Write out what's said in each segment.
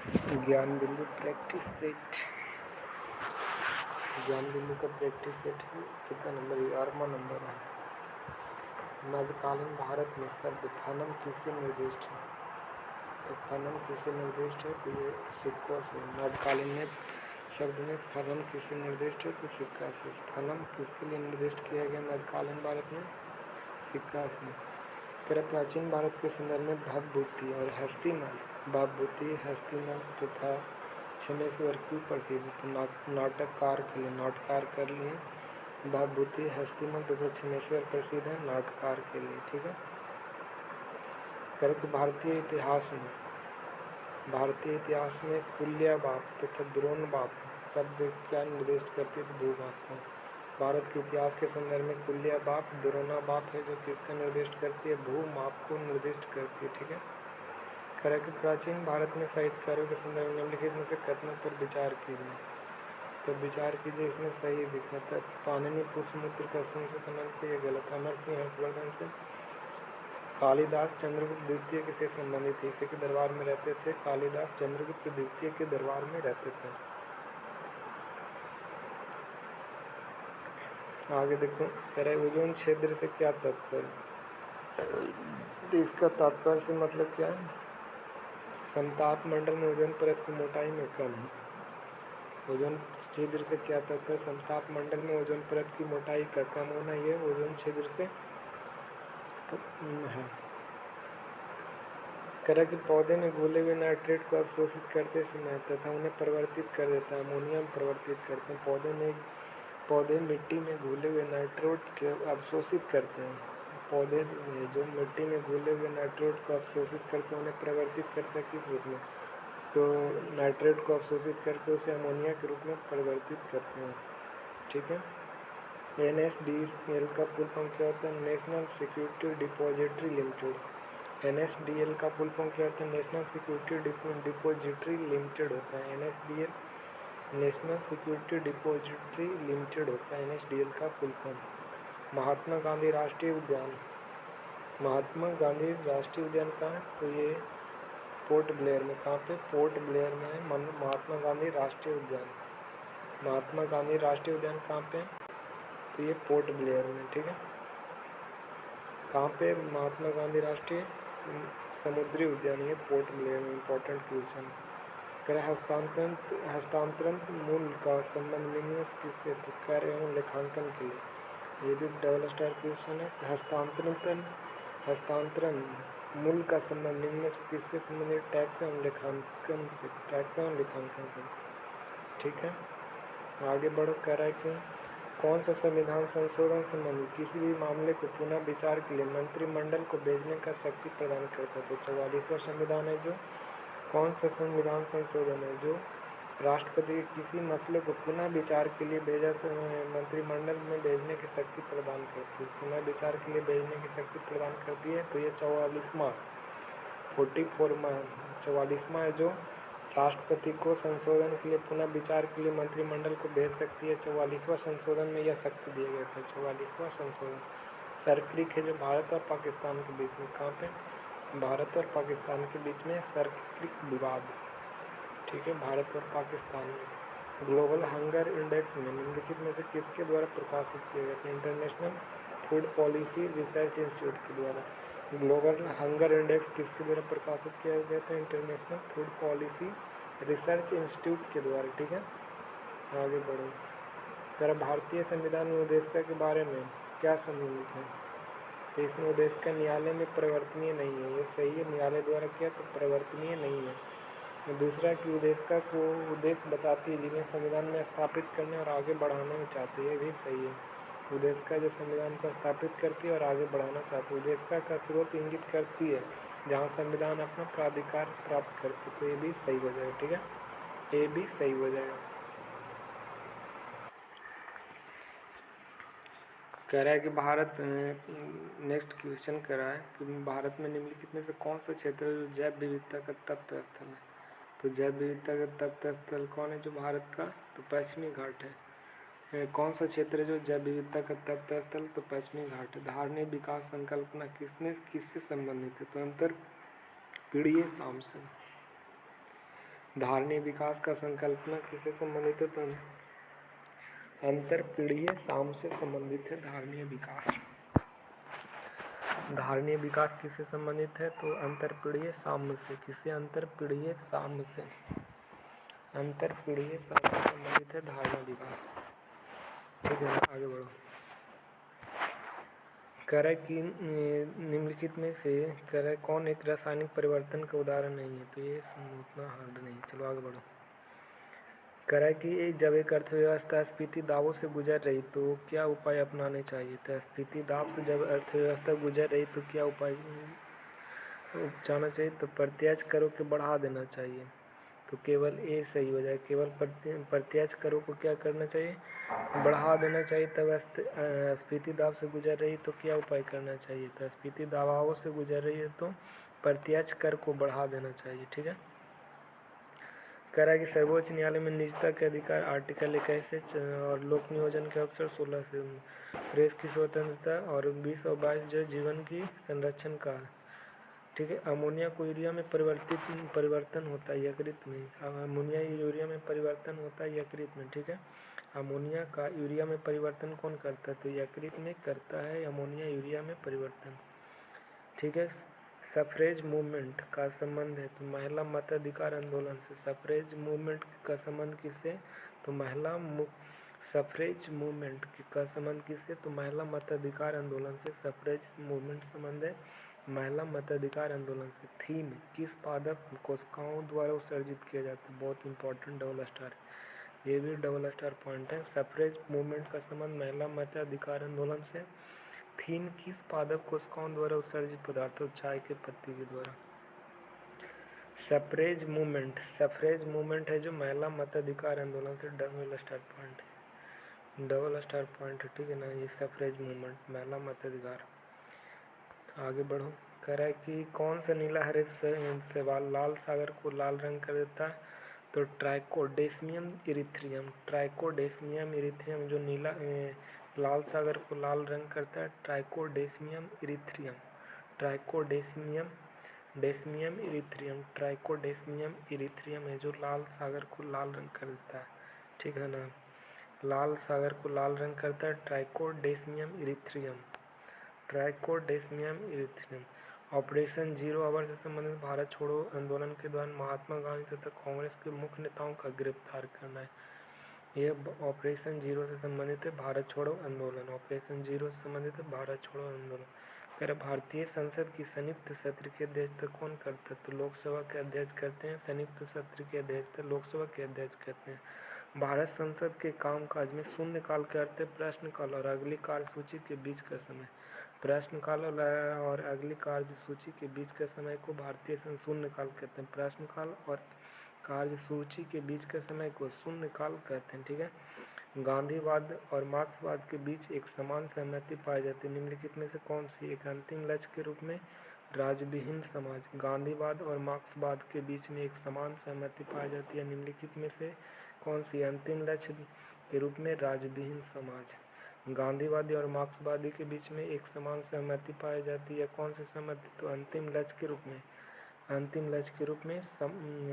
ज्ञान बिंदु practice set. ज्ञान बिंदु का प्रैक्टिस सेट है कितना नंबर? 11वां नंबर है। मध्यकालीन भारत में शब्द फनम किससे निर्दिष्ट है? तो फनम किससे निर्दिष्ट है? तो ये सिक्कों से। मध्यकालीन में शब्द में फनम किससे निर्दिष्ट है? तो सिक्का से। फनम किसके लिए निर्दिष्ट किया गया मध्यकालीन भारत में? सिक्का से। प्राचीन भारत के संदर्भ में भवभूति और हस्तिमल, भवभूति हस्तिमल तथा क्षमेश्वर क्यों प्रसिद्ध? तो नाटककार के लिए, नाटककार कर लिए भवभूति हस्तिमल तथा क्षमेश्वर प्रसिद्ध है नाटककार के लिए। ठीक है। भारतीय इतिहास में कुल्यबाप तथा द्रोणबाप शब्द क्या निर्दिष्ट करते थे? भूभाग को। भारत के इतिहास के संदर्भ में कुल्यबाप द्रोणाबाप है जो किसका निर्दिष्ट करती है? भूमाप को निर्दिष्ट करती है। ठीक है। प्राचीन भारत में साहित्यकारों के संदर्भ में निम्नलिखित में से कथनों पर विचार कीजिए। तो विचार कीजिए, इसमें सही दिखता है। पाणिनि पुष्पमित्र कसून से संबंधित, ये गलत। अमर सिंह हर्षवर्धन से। कालिदास चंद्रगुप्त द्वितीय किससे संबंधित थे? इसी के दरबार में रहते थे। कालिदास चंद्रगुप्त द्वितीय के दरबार में रहते थे। आगे देखो, कह रहे ओजोन क्षेत्र से क्या तात्पर्य? तो इसका तात्पर्य से मतलब क्या है? समताप मंडल में ओजोन परत की मोटाई में कम है। ओजोन छिद्र से क्या तात्पर्य? समताप मंडल में ओजोन परत की मोटाई का कम होना, ये ओजोन छिद्र से है। कह कि पौधे में घुले हुए नाइट्रेट को अवशोषित करते समय तथा उन्हें परिवर्तित कर देता है, अमोनिया में परिवर्तित करते हैं। पौधे मिट्टी में घुले हुए नाइट्रेट को अवशोषित करते हैं। पौधे जो मिट्टी में घुले हुए नाइट्रेट को अवशोषित करते हैं उन्हें परिवर्तित करते हैं किस रूप में? तो नाइट्रेट को अवशोषित करके उसे अमोनिया के रूप में परिवर्तित करते हैं। ठीक है। NSDL का फुल फॉर्म क्या होता है? National security depository limited. NSDL का फुल फॉर्म क्या होता है? नेशनल सिक्योरिटी डिपॉजिटरी लिमिटेड होता है। NSDL national security depository limited होता है NSDL का फुल फॉर्म। महात्मा गांधी राष्ट्रीय उद्यान। महात्मा गांधी राष्ट्रीय उद्यान कहाँ है? तो ये पोर्ट ब्लेयर में। कहाँ पे? पोर्ट ब्लेयर में है महात्मा गांधी राष्ट्रीय उद्यान। महात्मा गांधी राष्ट्रीय उद्यान कहाँ पे? तो ये पोर्ट ब्लेयर में। ठीक है। कहाँ पे महात्मा गांधी राष्ट्रीय समुद्री उद्यान? ये पोर्ट ब्लेयर में। Important question. कर हस्तांतरण मूल का संबंध निम्न किससे? तो कार्य एवं लेखांकन के लिए। ये भी डबल स्टार क्वेश्चन है। हस्तांतरण मूल का संबंध निम्न किससे संबंधित? टैक्स एवं लेखांकन से। टैक्स एवं लेखांकन से। ठीक है। आगे बढ़ो। कह रहा है कि कौन सा संविधान संशोधन संबंधी किसी भी मामले को पुनः विचार के लिए मंत्रिमंडल को भेजने का शक्ति प्रदान करता है? तो 44वां संविधान है जो। कौन सा संविधान संशोधन है जो राष्ट्रपति किसी मसले को पुनः विचार के लिए मंत्रिमंडल में भेजने की शक्ति प्रदान करती है? पुनः विचार के लिए भेजने की शक्ति प्रदान करती है। तो ये 44वां है जो राष्ट्रपति को संशोधन के लिए पुनः विचार के लिए मंत्रिमंडल को भेज सकती है। 44वां संशोधन में यह शक्ति दिया गया था। 44वां संशोधन। सर्क्रिक है जो भारत और पाकिस्तान के बीच में। कहाँ पे? भारत और पाकिस्तान के बीच में सर्क्रिक विवाद। ठीक है। भारत और पाकिस्तान में। ग्लोबल हंगर इंडेक्स में निम्नलिखित में से किसके द्वारा प्रकाशित किया गया था? International food policy research institute के द्वारा। ग्लोबल हंगर इंडेक्स किसके द्वारा प्रकाशित किया गया था? International food policy research institute के द्वारा। ठीक है। आगे बढ़ो। कर भारतीय संविधान में उद्देश्य के बारे में क्या सम्मिलित है? तो इसमें उद्देश्य का न्यायालय में परिवर्तनीय नहीं है। ये सही है। न्यायालय द्वारा किया तो परिवर्तनीय नहीं है। दूसरा कि उद्देश्य को उद्देश्य बताती है जिन्हें संविधान में स्थापित करने और आगे बढ़ाने में चाहती है। ये भी सही है। उद्देश्य जो संविधान को स्थापित करती है और आगे बढ़ाना चाहती है। उद्देश्य का स्रोत इंगित करती है जहाँ संविधान अपना प्राधिकार प्राप्त करती है। तो ये भी सही हो जाएगा। ठीक है। ये भी सही हो जाएगा। कह रहा है कि भारत नेक्स्ट क्वेश्चन कर रहा है कि भारत में निम्नलिखित में से कौन सा क्षेत्र जो जैव विविधता का तप्त स्थल है? तो जैव विविधता का तप्त स्थल कौन है जो भारत का? तो पश्चिमी घाट है। कौन सा क्षेत्र है जो जैव विविधता का तप्त स्थल? तो पश्चिमी घाट है। धारणीय विकास संकल्पना किससे संबंधित है? तो अंतर पीढ़ीय साम से। धारणीय विकास का संकल्पना किससे संबंधित है? तो अंतरपीढ़ीय साम से संबंधित है धारणीय विकास। धारणीय विकास किससे संबंधित है? तो अंतरपीढ़ीय साम से। किससे? अंतरपीढ़ीय साम से। अंतरपीढ़ीय साम से संबंधित है धारणीय विकास। ठीक है, आगे बढ़ो। करय की निम्नलिखित में से करय कौन एक रासायनिक परिवर्तन का उदाहरण नहीं है? तो ये उतना हार्ड नहीं। चलो आगे बढ़ो। करय की जब एक अर्थव्यवस्था स्फीति दावों से गुजर रही तो क्या उपाय अपनाने चाहिए? तो स्फीति दाव से जब अर्थव्यवस्था गुजर रही तो क्या उपाय उपचाना चाहिए? तो प्रत्यक्ष करों को बढ़ा देना चाहिए। तो केवल ए सही हो जाए। केवल प्रत्यक्ष करों को क्या करना चाहिए? बढ़ा देना चाहिए। तब स्फीति दाव से गुजर रही तो क्या उपाय करना चाहिए? तो स्फीति दावों से गुजर रही है तो प्रत्यक्ष कर को बढ़ा देना चाहिए। ठीक है। करय कि सर्वोच्च न्यायालय में निजता के अधिकार आर्टिकल 21 और लोक नियोजन के अवसर 16 से प्रेस की स्वतंत्रता और 20 और 22 जो जीवन की संरक्षण का। ठीक है। अमोनिया को यूरिया में परिवर्तन होता है यकृत में। अमोनिया यूरिया में परिवर्तन होता है यकृत में। ठीक है। अमोनिया का यूरिया में परिवर्तन कौन करता है? तो यकृत में करता है अमोनिया यूरिया में परिवर्तन। ठीक है। सफरेज मूवमेंट का संबंध है तो महिला मताधिकार आंदोलन से। सफरेज मूवमेंट का संबंध किससे? तो सफरेज मूवमेंट का संबंध किससे? तो महिला मताधिकार आंदोलन से। सफरेज मूवमेंट संबंध है महिला मताधिकार आंदोलन से। थीम किस पादप कोशिकाओं द्वारा उत्सर्जित किया जाता है? बहुत इंपॉर्टेंट डबल स्टार, ये भी डबल स्टार पॉइंट है। सफरेज मूवमेंट का संबंध महिला मताधिकार आंदोलन से। थीन किस पादप कोशिकाओं द्वारा उत्सर्जित पदार्थों? चाय के पत्ती के द्वारा। सफरेज मूवमेंट है जो महिला मताधिकार आंदोलन से। डबल स्टार पॉइंट है, डबल स्टार पॉइंट है। ठीक है ना, ये सफरेज मूवमेंट महिला मताधिकार। आगे बढ़ो। करय कि कौन सा नीला हरे शैवाल लाल सागर को लाल रंग कर देता है? तो ट्राइकोडेस्मियम इरिथ्रियम। ट्राइकोडेस्मियम इरिथ्रियम जो नीला लाल सागर को लाल रंग करता है, ट्राइकोडेस्मियम इरिथ्रियम। ट्राइकोडेस्मियम इरिथ्रियम। ट्राइकोडेस्मियम इरिथ्रियम है जो लाल सागर को लाल रंग कर देता है। ठीक है ना, लाल सागर को लाल रंग करता है ट्राइकोडेस्मियम इरिथ्रियम। ट्राइकोडेस्मियम इरिथ्रियम। ऑपरेशन जीरो आवर से संबंधित भारत छोड़ो आंदोलन के दौरान महात्मा गांधी तथा कांग्रेस के मुख्य नेताओं का गिरफ्तार करना है। यह ऑपरेशन जीरो से संबंधित है भारत छोड़ो आंदोलन। ऑपरेशन जीरो से संबंधित है भारत छोड़ो आंदोलन। अगर भारतीय संसद की संयुक्त सत्र की अध्यक्षता कौन करता है? तो लोकसभा के अध्यक्ष करते हैं। संयुक्त सत्र की अध्यक्षता लोकसभा के अध्यक्ष करते हैं। भारत संसद के कामकाज में शून्यकाल के अर्थ है प्रश्नकाल और अगली कार्यसूची के बीच का समय। प्रश्नकाल और अगली कार्यसूची के बीच के समय को भारतीय शून्यकाल कहते हैं। प्रश्नकाल और कार्यसूची के बीच के समय को शून्यकाल कहते हैं। ठीक है। गांधीवाद और मार्क्सवाद के बीच एक समान सहमति पाई जाती है। निम्नलिखित में से कौन सी? एक अंतिम लक्ष्य के रूप में राज्यविहीन समाज। गांधीवाद और मार्क्सवाद के बीच में एक समान सहमति पाई जाती है। निम्नलिखित में से कौन सी? अंतिम लक्ष्य के रूप में राज्यविहीन समाज। गांधीवादी और मार्क्सवादी के बीच में एक समान सहमति पाई जाती है। कौन सी सहमति? तो अंतिम लक्ष्य के रूप में। अंतिम लक्ष्य के रूप में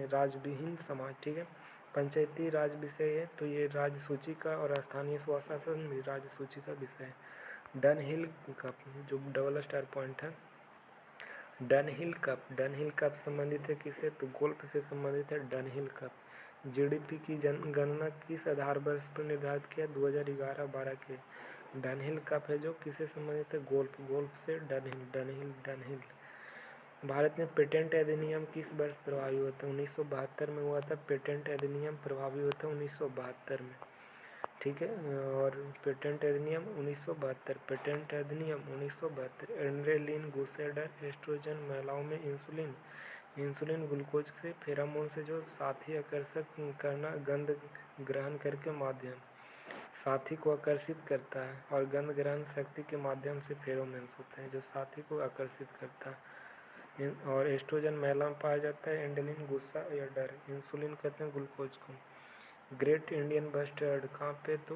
राज्यविहीन समाज। ठीक है। पंचायती राज विषय है तो ये राज्य सूची का और स्थानीय स्वशासन भी राज्य सूची का विषय है। डनहिल कप जो डबल स्टार पॉइंट है। डनहिल कप संबंधित है किससे? तो गोल्फ से संबंधित है डनहिल कप। जीडीपी की गणना किस आधार वर्ष पर निर्धारित किया? 2011-12 के। डनहिल कप है जो किससे संबंधित है? गोल्फ से। डनहिल। भारत में पेटेंट अधिनियम किस वर्ष प्रभावी हुआ था? 1972 में हुआ था। पेटेंट अधिनियम प्रभावी हुआ था 1972 में। ठीक है। और पेटेंट अधिनियम 1972। पेटेंट अधिनियम 1972। एड्रेनलिन, गूसेडर, एस्ट्रोजन, महिलाओं में इंसुलिन ग्लूकोज से, फेरामोन से जो साथी आकर्षक करना, गंध ग्रहण करके माध्यम साथी को आकर्षित करता है और गंध ग्रहण शक्ति के माध्यम से फेरोमोन्स होते हैं जो साथी को आकर्षित करता है। और एस्ट्रोजन महिला में पाया जाता है। एंडलिन गुस्सा या डर। इंसुलिन कहते हैं ग्लूकोज को। ग्रेट इंडियन बस्टर्ड कहाँ पे? तो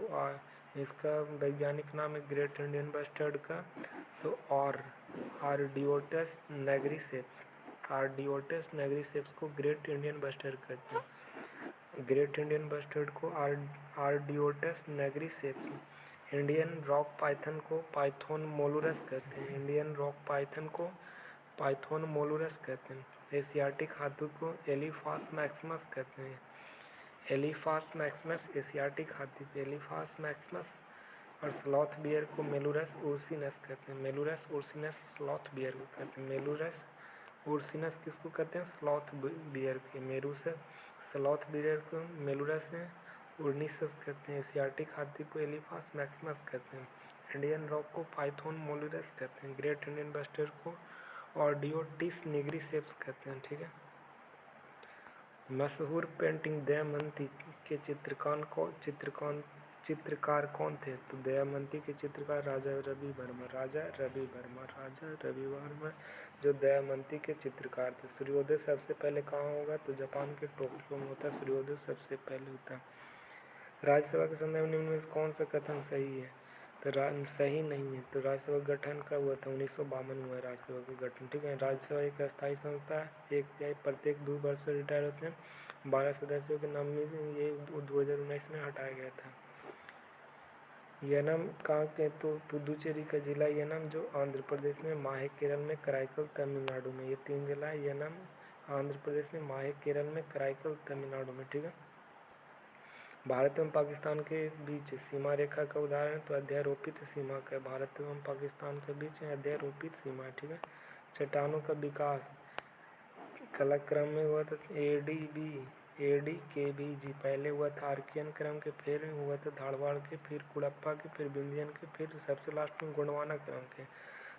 इसका वैज्ञानिक नाम है ग्रेट इंडियन बस्टर्ड का तो आर्डियोटस नैग्रिसेप्स। आर्डियोटेस नेग्रिसेप्स को ग्रेट इंडियन बस्टर्ड कहते हैं। ग्रेट इंडियन बस्टर्ड को आर्डियोटेस नेग्रिसेप्स। इंडियन रॉक पाइथन को पाइथोन मोलुरस कहते हैं। इंडियन रॉक पाइथन को पाइथोन मोलुरस कहते हैं। एशियाटिक हाथी को एलिफास मैक्सिमस कहते हैं। एलिफास मैक्सिमस एशियाटिक हाथी को एलिफास मैक्सिमस। और स्लॉथ बियर को मेलुरस उर्सिनस कहते हैं। मेलुरस उर्सिनस स्लॉथ बियर को कहते हैं। मेलुरस उर्सिनस किसको कहते हैं? स्लॉथ बियर के। मेरू से स्लॉथ बियर को मेलुरस उर्निसस कहते हैं। एशियाटिक हाथी को एलिफास मैक्सिमस कहते हैं। इंडियन रॉक को पाइथोन मोलुरस कहते हैं। ग्रेट इंडियन बस्टर्ड को ऑर्डियोटिस निग्रिसेप्स कहते हैं। ठीक है। मशहूर पेंटिंग दमयंती के चित्रकार कौन थे? तो दमयंती के चित्रकार राजा रवि वर्मा जो दमयंती के चित्रकार थे। सूर्योदय सबसे पहले कहाँ होगा? तो जापान के टोक्यो में होता है सूर्योदय सबसे पहले होता है। राज्यसभा के संदर्भ निम्न में कौन सा कथन सही है? तो सही नहीं है। तो राज्यसभा गठन कब हुआ था? 1952 हुआ है राज्यसभा का गठन। ठीक है। राज्यसभा एक अस्थायी संस्था है, एक प्रत्येक 2 वर्ष से रिटायर होते हैं। 12 सदस्यों के नाम में ये 2019 में हटाया गया था। यनम कहाँ के? तो पुदुचेरी का जिला यनम जो आंध्र प्रदेश में, माहे केरल में, कराईकल तमिलनाडु में। ये 3 जिला है, यनम आंध्र प्रदेश में, माहे केरल में, कराईकल तमिलनाडु में। ठीक है। भारत एवं पाकिस्तान के बीच सीमा रेखा का उदाहरण तो अध्यारोपित सीमा का। भारत एवं पाकिस्तान के बीच अध्यारोपित सीमा है। ठीक है। चट्टानों का विकास कालक्रम में हुआ था AD-KBG। पहले हुआ था आर्कियन क्रम के, फिर हुआ था धारवाड़ के, फिर कुड़प्पा के, फिर विंध्यन के, फिर सबसे लास्ट में गोंडवाना क्रम के।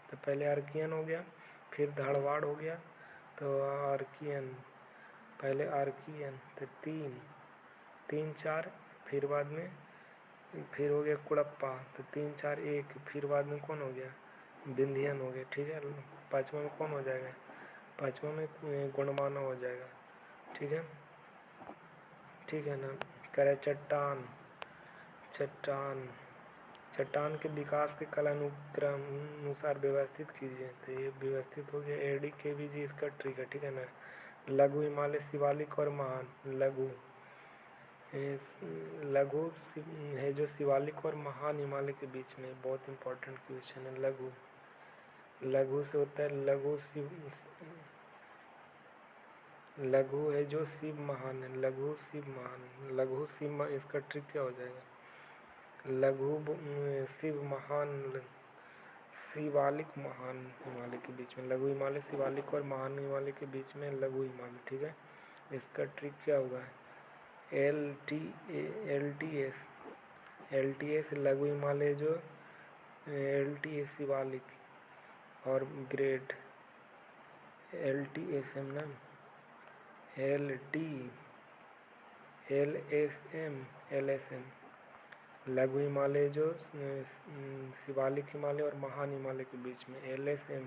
तो पहले आर्कियन हो गया, फिर धारवाड़ हो गया, तो आर्कियन, पहले आर्कियन तो 3-4, फिर बाद में फिर हो गया कुड़प्पा, तो 3-4-1, फिर बाद में कौन हो गया? विंध्यन हो गया। ठीक है। 5वां में कौन हो जाएगा? 5वां में गोंडवाना हो जाएगा। ठीक है। ठीक है ना। करे चट्टान के विकास के कालानुक्रम अनुसार व्यवस्थित कीजिए। तो ये व्यवस्थित हो गया AD-KBG इसका ट्रिक है। ठीक है ना। लघु हिमालय, शिवालिक और महान। लघु है जो शिवालिक और महान हिमालय के बीच में, बहुत इंपॉर्टेंट क्वेश्चन है। लघु से होता है लघु है जो शिव महान है। लघु शिव महान, इसका ट्रिक क्या हो जाएगा? लघु शिव महान, शिवालिक महान हिमालय के बीच में। लघु हिमालय शिवालिक और महान हिमालय के बीच में लघु हिमालय। ठीक है। इसका ट्रिक क्या होगा? LTS लघु हिमालय जो LTS शिवालिक और ग्रेट LTSM ना LSM लघु हिमालय जो शिवालिक हिमालय और महान हिमालय के बीच में। LSM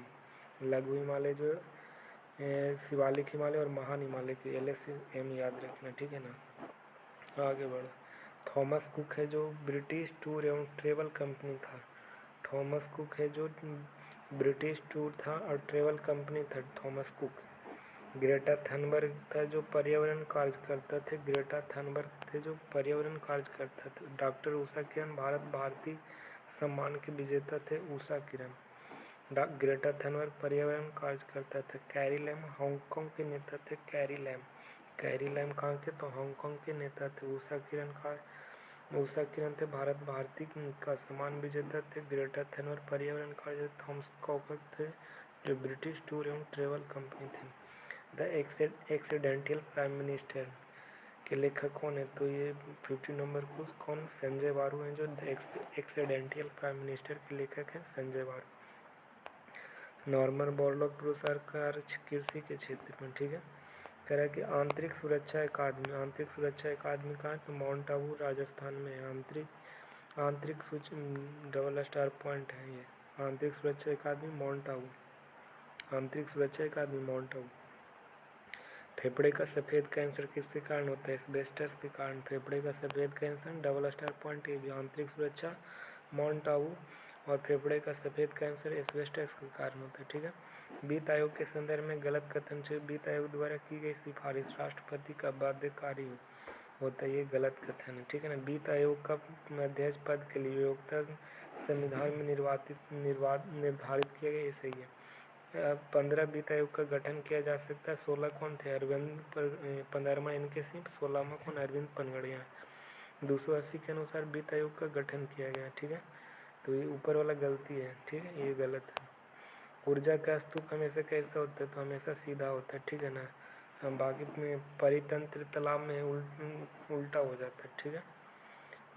लघु हिमालय जो शिवालिक हिमालय और महान हिमालय के। LSM याद रखना। ठीक है ना। आगे बढ़ो। थॉमस कुक है जो ब्रिटिश टूर एवं ट्रेवल कंपनी था। थॉमस कुक है जो ब्रिटिश टूर था और ट्रेवल कंपनी था थॉमस कुक। ग्रेटा थनबर्ग था जो पर्यावरण कार्यकर्ता थे। ग्रेटा थनबर्ग थे जो पर्यावरण कार्यकर्ता थे। डॉक्टर उषा किरण भारत भारती सम्मान के विजेता थे। उषा किरण। ग्रेटा थनबर्ग पर्यावरण कार्यकर्ता थे। कैरी लैम हांगकांग के नेता थे। कैरी लैम कहाँ के? तो हांगकांग के नेता थे। उषा किरण थे भारत भारती का सम्मान विजेता थे। ग्रेटा थनबर्ग पर्यावरण कार्यकर्ता। थॉमस कुक थे जो ब्रिटिश टूर एवं ट्रेवल कंपनी थे। द एक्सीडेंटल प्राइम मिनिस्टर के लेखक कौन है? तो ये 50 नंबर को कौन? संजय बारू हैं जो एक्सीडेंटल प्राइम मिनिस्टर के लेखक हैं, संजय बारू। नॉर्मन बोरलॉग पुरस्कार कृषि के क्षेत्र में। ठीक है। कह रहा है कि आंतरिक सुरक्षा अकादमी कहाँ है? तो माउंट आबू राजस्थान में है। आंतरिक डबल स्टार पॉइंट है ये। आंतरिक सुरक्षा अकादमी माउंट आबू। फेफड़े का सफ़ेद कैंसर किसके कारण होता है? एस्बेस्टस के कारण। फेफड़े का सफ़ेद कैंसर डबल स्टार पॉइंट, ये भी आंतरिक सुरक्षा माउंट आबू। और फेफड़े का सफ़ेद कैंसर एस्बेस्टस के कारण होता है। ठीक है। वित्त आयोग के संदर्भ में गलत कथन से वित्त आयोग द्वारा की गई सिफारिश राष्ट्रपति का बाध्यकारी होता है, ये गलत कथन है। ठीक है ना। वित्त आयोग का अध्यक्ष पद के लिए योग्यता संविधान में निर्धारित किया गया, ये सही है। 15 वित्त आयोग का गठन किया जा सकता है। 16 कौन थे? अरविंद 15वां इनके सिंह, 16वां कौन? अरविंद पनगड़िया। 280 के अनुसार वित्त आयोग का गठन किया गया। ठीक है। तो ये ऊपर वाला गलती है। ठीक है, ये गलत है। ऊर्जा का स्तूप हमेशा कैसा होता है? तो हमेशा सीधा होता है। ठीक है ना। बाकी में परितंत्र तालाब में उल्टा हो जाता है। ठीक है।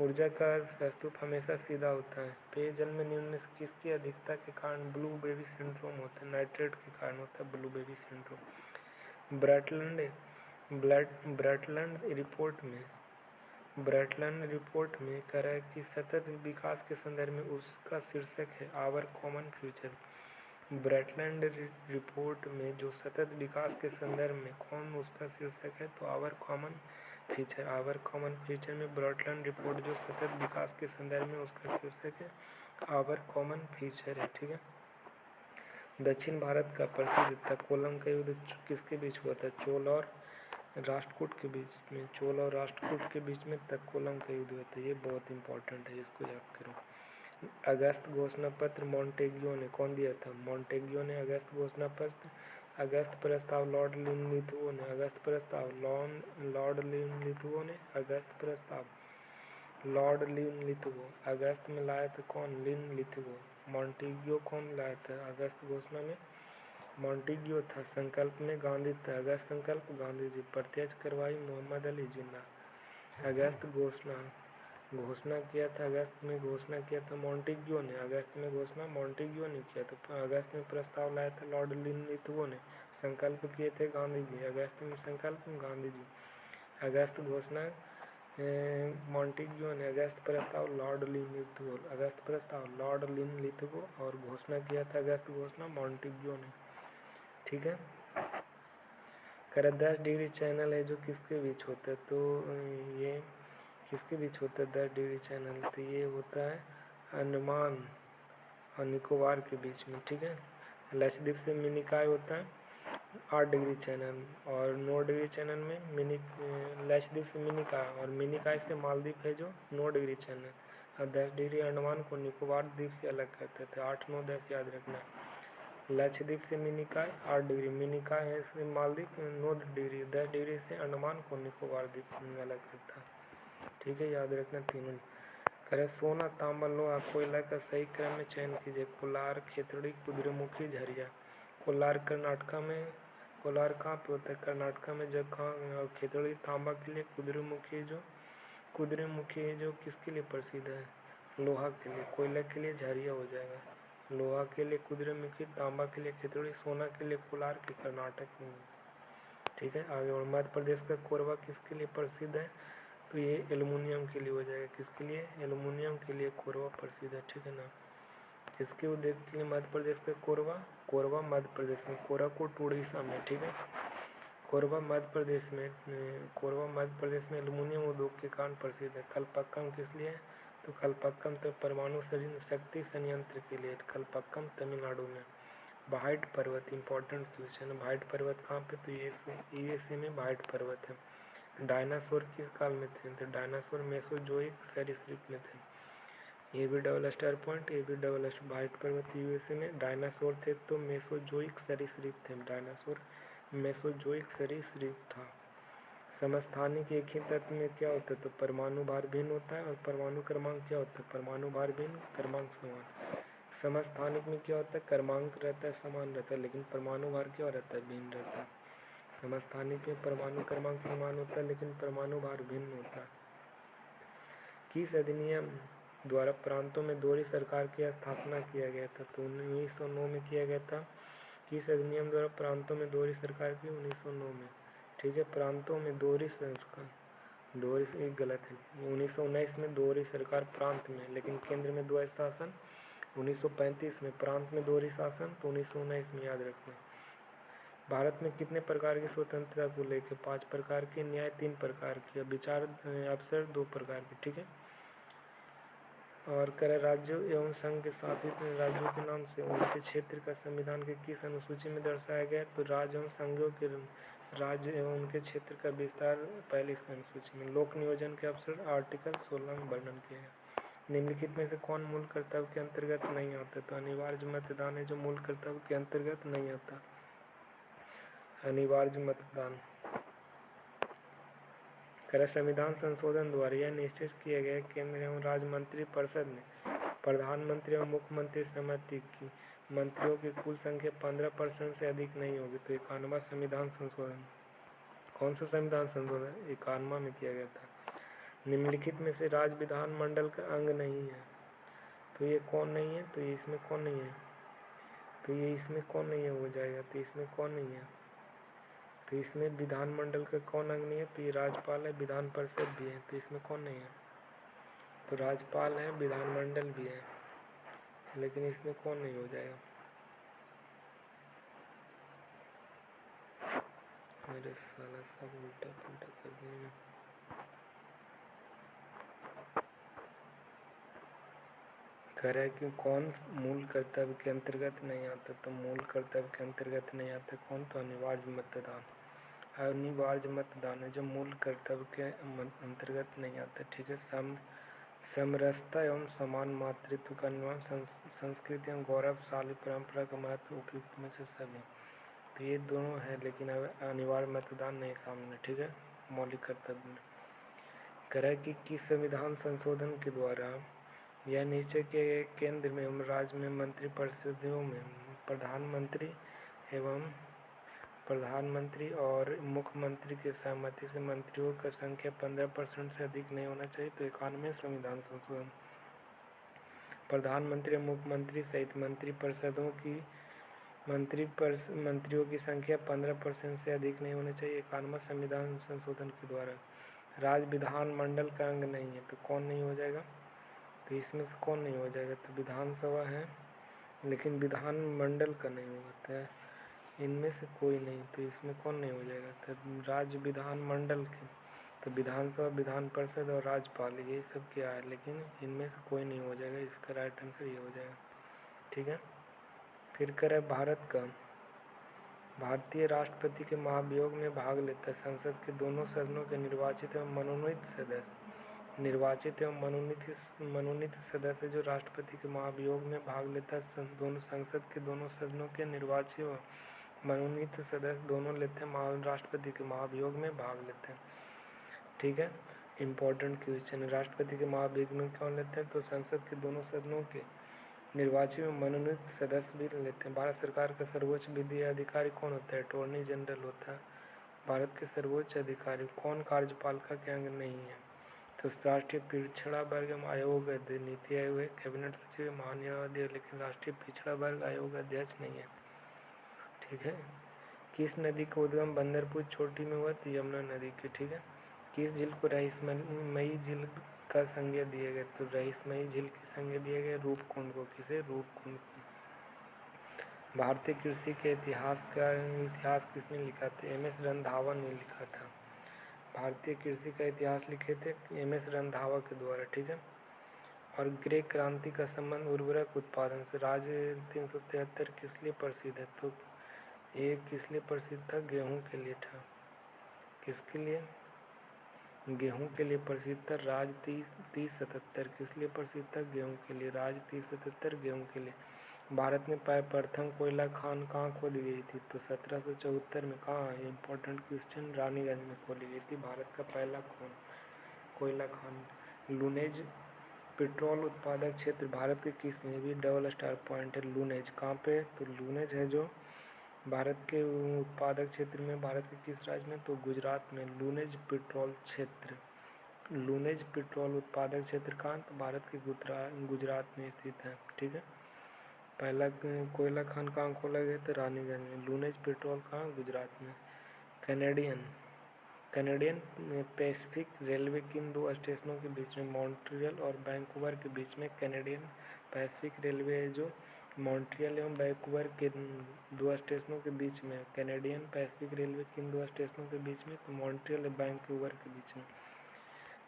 ऊर्जा का स्तूप हमेशा सीधा होता है। पेयजल में निम्न में से किसकी अधिकता के कारण ब्लू बेबी सिंड्रोम होता है? नाइट्रेट के कारण होता है ब्लू बेबी सिंड्रोम। ब्रैटलैंड रिपोर्ट में कह रहा है कि सतत विकास के संदर्भ में उसका शीर्षक है आवर कॉमन फ्यूचर। ब्रैटलैंड रिपोर्ट में जो सतत विकास के संदर्भ में कौन उसका शीर्षक है? तो Our Common Future. Our Common Future में ब्रॉटलैंड रिपोर्ट जो सतत विकास के संदर्भ में उसका शीर्षक है आवर कॉमन फ्यूचर है। ठीक है। दक्षिण भारत का प्रसिद्ध तक्कोलम का युद्ध किसके बीच हुआ था? चोल और राष्ट्रकूट के बीच में। चोल और राष्ट्रकूट के बीच में तक्कोलम का युद्ध हुआ था। ये बहुत इंपॉर्टेंट है, इसको याद करो। अगस्त घोषणा पत्र मॉन्टेग्यू ने कौन दिया था? मॉन्टेग्यू ने अगस्त घोषणा पत्र, अगस्त प्रस्ताव लॉर्ड लिनलिथगो ने, अगस्त प्रस्ताव लॉर्ड लिनलिथगो ने, अगस्त प्रस्ताव लॉर्ड लिनलिथगो। अगस्त में लाया था कौन? लिनलिथगो। मॉन्टेग्यू कौन लाया था अगस्त घोषणा में? मॉन्टेग्यू था। संकल्प में गांधी था। अगस्त संकल्प गांधी जी। प्रत्यक्ष कार्रवाई मोहम्मद अली जिन्ना। अगस्त घोषणा किया था, अगस्त में घोषणा किया था मॉन्टेग्यू ने। अगस्त में घोषणा मॉन्टेग्यू ने किया था। अगस्त में प्रस्ताव लाया था लॉर्ड लिनलिथगो ने। संकल्प किए थे गांधी जी। अगस्त में संकल्प गांधी जी। अगस्त घोषणा मॉन्टेग्यू ने, अगस्त प्रस्ताव लॉर्ड लिनलिथगो। अगस्त प्रस्ताव लॉर्ड लिनलिथगो और घोषणा किया था अगस्त घोषणा मॉन्टेग्यू ने। ठीक है। कह 10 डिग्री चैनल है जो किसके बीच होता है? तो ये किसके बीच होता है 10 डिग्री चैनल? तो ये होता है अंडमान और निकोबार के बीच में। ठीक है। लक्षद्वीप से मिनिकॉय होता है 8 डिग्री चैनल, और 9 डिग्री चैनल में लक्षद्वीप से मिनिकॉय, और मिनिकॉय से मालदीव है जो 9 डिग्री चैनल, और 10 डिग्री अंडमान को निकोबार द्वीप से अलग करते थे। 8, 9, 10 याद रखना। लक्षद्वीप से मिनिकॉय 8 डिग्री, मिनिकॉय से मालदीव 9 डिग्री, 10 डिग्री से अंडमान को निकोबार द्वीप अलग करता है। ठीक है, याद रखना तीनों। करे सोना, तांबा, लोहा, कोयला का सही क्रम में चयन कीजिए। कोलार, खेतड़ी, कुद्रेमुखी, झरिया। कोलार कर्नाटका में, कोलार कहाँ पे होता है? कर्नाटका में। जब कहाँ? खेतड़ी तांबा के लिए, कुद्रेमुखी जो किसके लिए प्रसिद्ध है? लोहा के लिए। कोयला के लिए झरिया हो जाएगा। लोहा के लिए कुद्रेमुखी, तांबा के लिए खेतड़ी, सोना के लिए कोलार के कर्नाटक में। ठीक है, आगे और मध्य प्रदेश का कोरबा किसके लिए प्रसिद्ध है? तो ये एल्युमिनियम के लिए हो जाएगा। किसके लिए? एल्युमिनियम के लिए कोरबा प्रसिद्ध है। ठीक है ना। इसके उद्योग के लिए मध्य प्रदेश का कोरबा मध्य प्रदेश में, कोरापुट उड़ीसा में। ठीक है। कोरबा मध्य प्रदेश में एल्युमिनियम उद्योग के कारण प्रसिद्ध है। कलपक्कम किस लिए? तो कलपक्कम तो परमाणु शक्ति संयंत्र के लिए। कलपक्कम तमिलनाडु में। बाहाइट पर्वत इंपॉर्टेंट क्वेश्चन है। बाहाइट पर्वत कहाँ पे? तो यूएसए में बाहाइट पर्वत है। डायनासोर किस काल में थे? तो डायनासोर मेसोजोइक सरीसृप में थे। ये भी डबल स्टार पॉइंट, ये भी डबल स्टार। बाहाइट पर्वत यूएसए में डायनासोर थे तो मेसोजोइक सरीसृप थे। डायनासोर मेसोजोइक सरीसृप था। समस्थानिक एक ही तत्व में क्या होता है? तो परमाणु भार भिन्न होता है, और परमाणु क्रमांक क्या होता है? परमाणु भार भिन्न, क्रमांक समान। समस्थानिक में क्या होता है? क्रमांक रहता है, समान रहता है, लेकिन परमाणु भार क्या रहता है? भिन्न रहता है। समस्थानिक में परमाणु क्रमांक समान होता है, लेकिन परमाणु भार भिन्न होता है। किस अधिनियम द्वारा प्रांतों में दोहरी सरकार की स्थापना किया गया था? तो 1909 में किया गया था। किस अधिनियम द्वारा प्रांतों में दोहरी सरकार की? 1909 में। ठीक है। प्रांतों में दोहरी सरकार, दोहरी एक गलत है। 1919 में दोहरी सरकार प्रांत में, लेकिन केंद्र में द्वैध शासन 1935 में। प्रांत में दोहरी शासन तो 1919 में, याद रखना। भारत में कितने प्रकार की स्वतंत्रता को लेकर? 5 प्रकार की, न्याय 3 प्रकार की, विचार अवसर 2 प्रकार की। ठीक है। और कर राज्यों एवं संघ के शासित राज्यों के नाम से उनके क्षेत्र का संविधान के किस अनुसूची में दर्शाया गया? तो राज्य एवं संघों के राज्य एवं उनके क्षेत्र का विस्तार पहली अनुसूची में। लोक नियोजन के अवसर आर्टिकल 16 में वर्णन किया गया। निम्नलिखित में से कौन मूल कर्तव्य के अंतर्गत नहीं आता? तो अनिवार्य मतदान है जो मूल कर्तव्य के अंतर्गत नहीं आता। अनिवार्य मतदान। कर संविधान संशोधन द्वारा यह निश्चित किया गया कि केंद्र एवं राज्य मंत्रिपरिषद ने प्रधानमंत्री और मुख्यमंत्री समिति की मंत्रियों की कुल संख्या 15% से अधिक नहीं होगी। तो 91वां संविधान संशोधन। कौन सा संविधान संशोधन? 91वां में किया गया था। निम्नलिखित में से राज्य विधानमंडल का अंग नहीं है। तो ये कौन नहीं है? तो ये इसमें कौन नहीं है? तो ये इसमें कौन नहीं है हो जाएगा। तो इसमें कौन नहीं है? तो इसमें विधानमंडल का कौन अंग नहीं है? तो ये राज्यपाल है, विधान परिषद भी है। तो इसमें कौन नहीं है? तो राज्यपाल है, विधानमंडल भी है, लेकिन इसमें कौन नहीं हो जाएगा? मेरे साला सब उल्टा पुल्टा कर दिए। कह रहा है कि कौन मूल कर्तव्य के अंतर्गत नहीं आता? तो मूल कर्तव्य के अंतर्गत नहीं आता कौन? तो अनिवार्य मतदान। अनिवार्य मतदान है जो मूल कर्तव्य के अंतर्गत नहीं आता। ठीक है। समरसता एवं समान मातृत्व का निर्माण संस्कृति एवं गौरवशाली परंपरा का महत्व उपयुक्त में से सभी। तो ये दोनों है, लेकिन अब अनिवार्य मतदान नहीं सामने। ठीक है। मौलिक कर्तव्य में कह रहा है कि किस संविधान संशोधन के द्वारा यह निश्चय किया गया केंद्र में एवं राज्य में मंत्रिपरिषदों में प्रधानमंत्री और मुख्यमंत्री की सहमति से मंत्रियों का संख्या 15% से अधिक नहीं होना चाहिए। तो 91वें संविधान संशोधन। प्रधानमंत्री और मुख्यमंत्री सहित मंत्रिपरिषदों की मंत्रियों की संख्या 15% से अधिक नहीं होनी चाहिए। 91वां संविधान संशोधन के द्वारा राज्य विधानमंडल का अंग नहीं है। तो कौन नहीं हो जाएगा? तो इसमें से कौन नहीं हो जाएगा? तो विधानसभा है, लेकिन विधानमंडल का नहीं होगा। तो इनमें से कोई नहीं। तो इसमें कौन नहीं हो जाएगा? तो राज्य विधानमंडल के, तो विधानसभा, विधान परिषद और राज्यपाल ये सब क्या है, लेकिन इनमें से कोई नहीं हो जाएगा। इसका राइट आंसर ये हो जाएगा। ठीक है। फिर करें भारत का भारतीय राष्ट्रपति के महाभियोग में भाग लेता है संसद के दोनों सदनों के निर्वाचित एवं मनोनीत सदस्य। निर्वाचित एवं मनोनीत सदस्य जो राष्ट्रपति के महाभियोग में भाग लेता है दोनों संसद के दोनों सदनों के निर्वाचित एवं मनोनीत सदस्य दोनों लेते हैं राष्ट्रपति के महाभियोग में भाग लेते हैं। ठीक है। Important question. राष्ट्रपति के महाभियोग में कौन लेते हैं? तो संसद के दोनों सदनों के निर्वाचित एवं मनोनीत सदस्य भी लेते हैं। भारत सरकार का सर्वोच्च विधि अधिकारी कौन होता है? अटॉर्नी जनरल होता है भारत के सर्वोच्च अधिकारी। कौन कार्यपालिका के अंग नहीं है? तो राष्ट्रीय पिछड़ा वर्ग आयोग नीति आयोग है, कैबिनेट सचिव, महान्यायवादी है, लेकिन राष्ट्रीय पिछड़ा वर्ग आयोग अध्यक्ष नहीं है। ठीक है। किस नदी का उद्गम बंदरपुर चोटी में हुआ? तो यमुना नदी के। ठीक है। किस झील को रहस्यमयी झील का संज्ञा दिया गया? तो रहस्यमयी झील की संज्ञा दिया गया रूपकुंड को। किसे? रूपकुंड को। भारतीय कृषि के इतिहास किसने लिखा था? एम.एस. रंधावा ने लिखा था। भारतीय कृषि का इतिहास लिखे थे एम.एस. रंधावा के द्वारा। ठीक है। और ग्रे क्रांति का संबंध उर्वरक उत्पादन से। राज्य 373 किस लिए प्रसिद्ध है? तो ये किस लिए प्रसिद्ध था? गेहूं के लिए था। किसके लिए? गेहूं के लिए प्रसिद्ध था। राज 3077 किस लिए प्रसिद्ध था? गेहूं के लिए। राज 3077 गेहूं के लिए। भारत में प्रथम कोयला खान कहाँ खोदी गई थी? तो 1774 में। कहाँ है? Important question. रानीगंज में खोली गई थी भारत का पहला कोयला खान। लूनेज पेट्रोल उत्पादक क्षेत्र भारत के किस में? भी डबल स्टार पॉइंट है। लूनेज कहाँ पे? तो लूनेज है जो भारत के उत्पादक क्षेत्र में भारत के किस राज्य में? तो गुजरात में। लूनेज पेट्रोल क्षेत्र, लूनेज पेट्रोल उत्पादक क्षेत्र कहाँ? तो भारत के गुजरात में स्थित है। ठीक है। पहला कोयला खान कहाँ खोला गया? तो रानीगंज में। लूनेज पेट्रोल कहाँ? गुजरात में। कैनेडियन पैसिफिक रेलवे किन दो स्टेशनों के बीच में? मॉन्ट्रियल और वैंकूवर के बीच में कैनेडियन पैसिफिक रेलवे है जो मॉन्ट्रियल एवं वैंकूवर के दो स्टेशनों के बीच में। कैनेडियन पैसिफिक रेलवे किन दो स्टेशनों के बीच में? तो मॉन्ट्रियल और वैंकूवर के बीच में।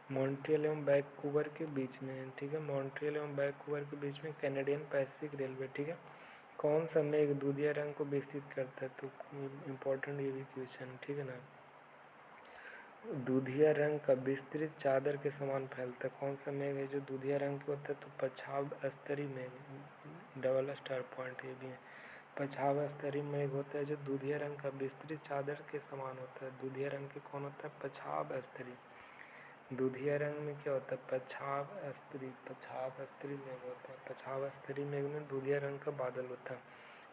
मॉन्ट्रियल एवं वैंकूवर के बीच में है, ठीक है। मॉन्ट्रियल एवं वैंकूवर के बीच में कैनेडियन पैसिफिक रेलवे, ठीक है। कौन सा मेघ दूधिया रंग को विस्तृत करता है? तो इम्पोर्टेंट ये भी क्वेश्चन, ठीक है ना। दूधिया रंग का विस्तृत चादर के समान फैलता है। कौन सा मेघ है जो दूधिया रंग की होता है? तो पछाव स्तरी मेघ, डबल स्टार पॉइंट ये भी है। पछाव स्तरी मेघ होता है जो दूधिया रंग का विस्तृत चादर के समान होता है। दूधिया रंग के कौन होता है? पछाव स्तरी। दूधिया रंग में क्या होता है? पछाव स्तरी, पछाव स्तरी मेघ होता है। पछाव स्तरी मेघ में दूधिया रंग का बादल होता है।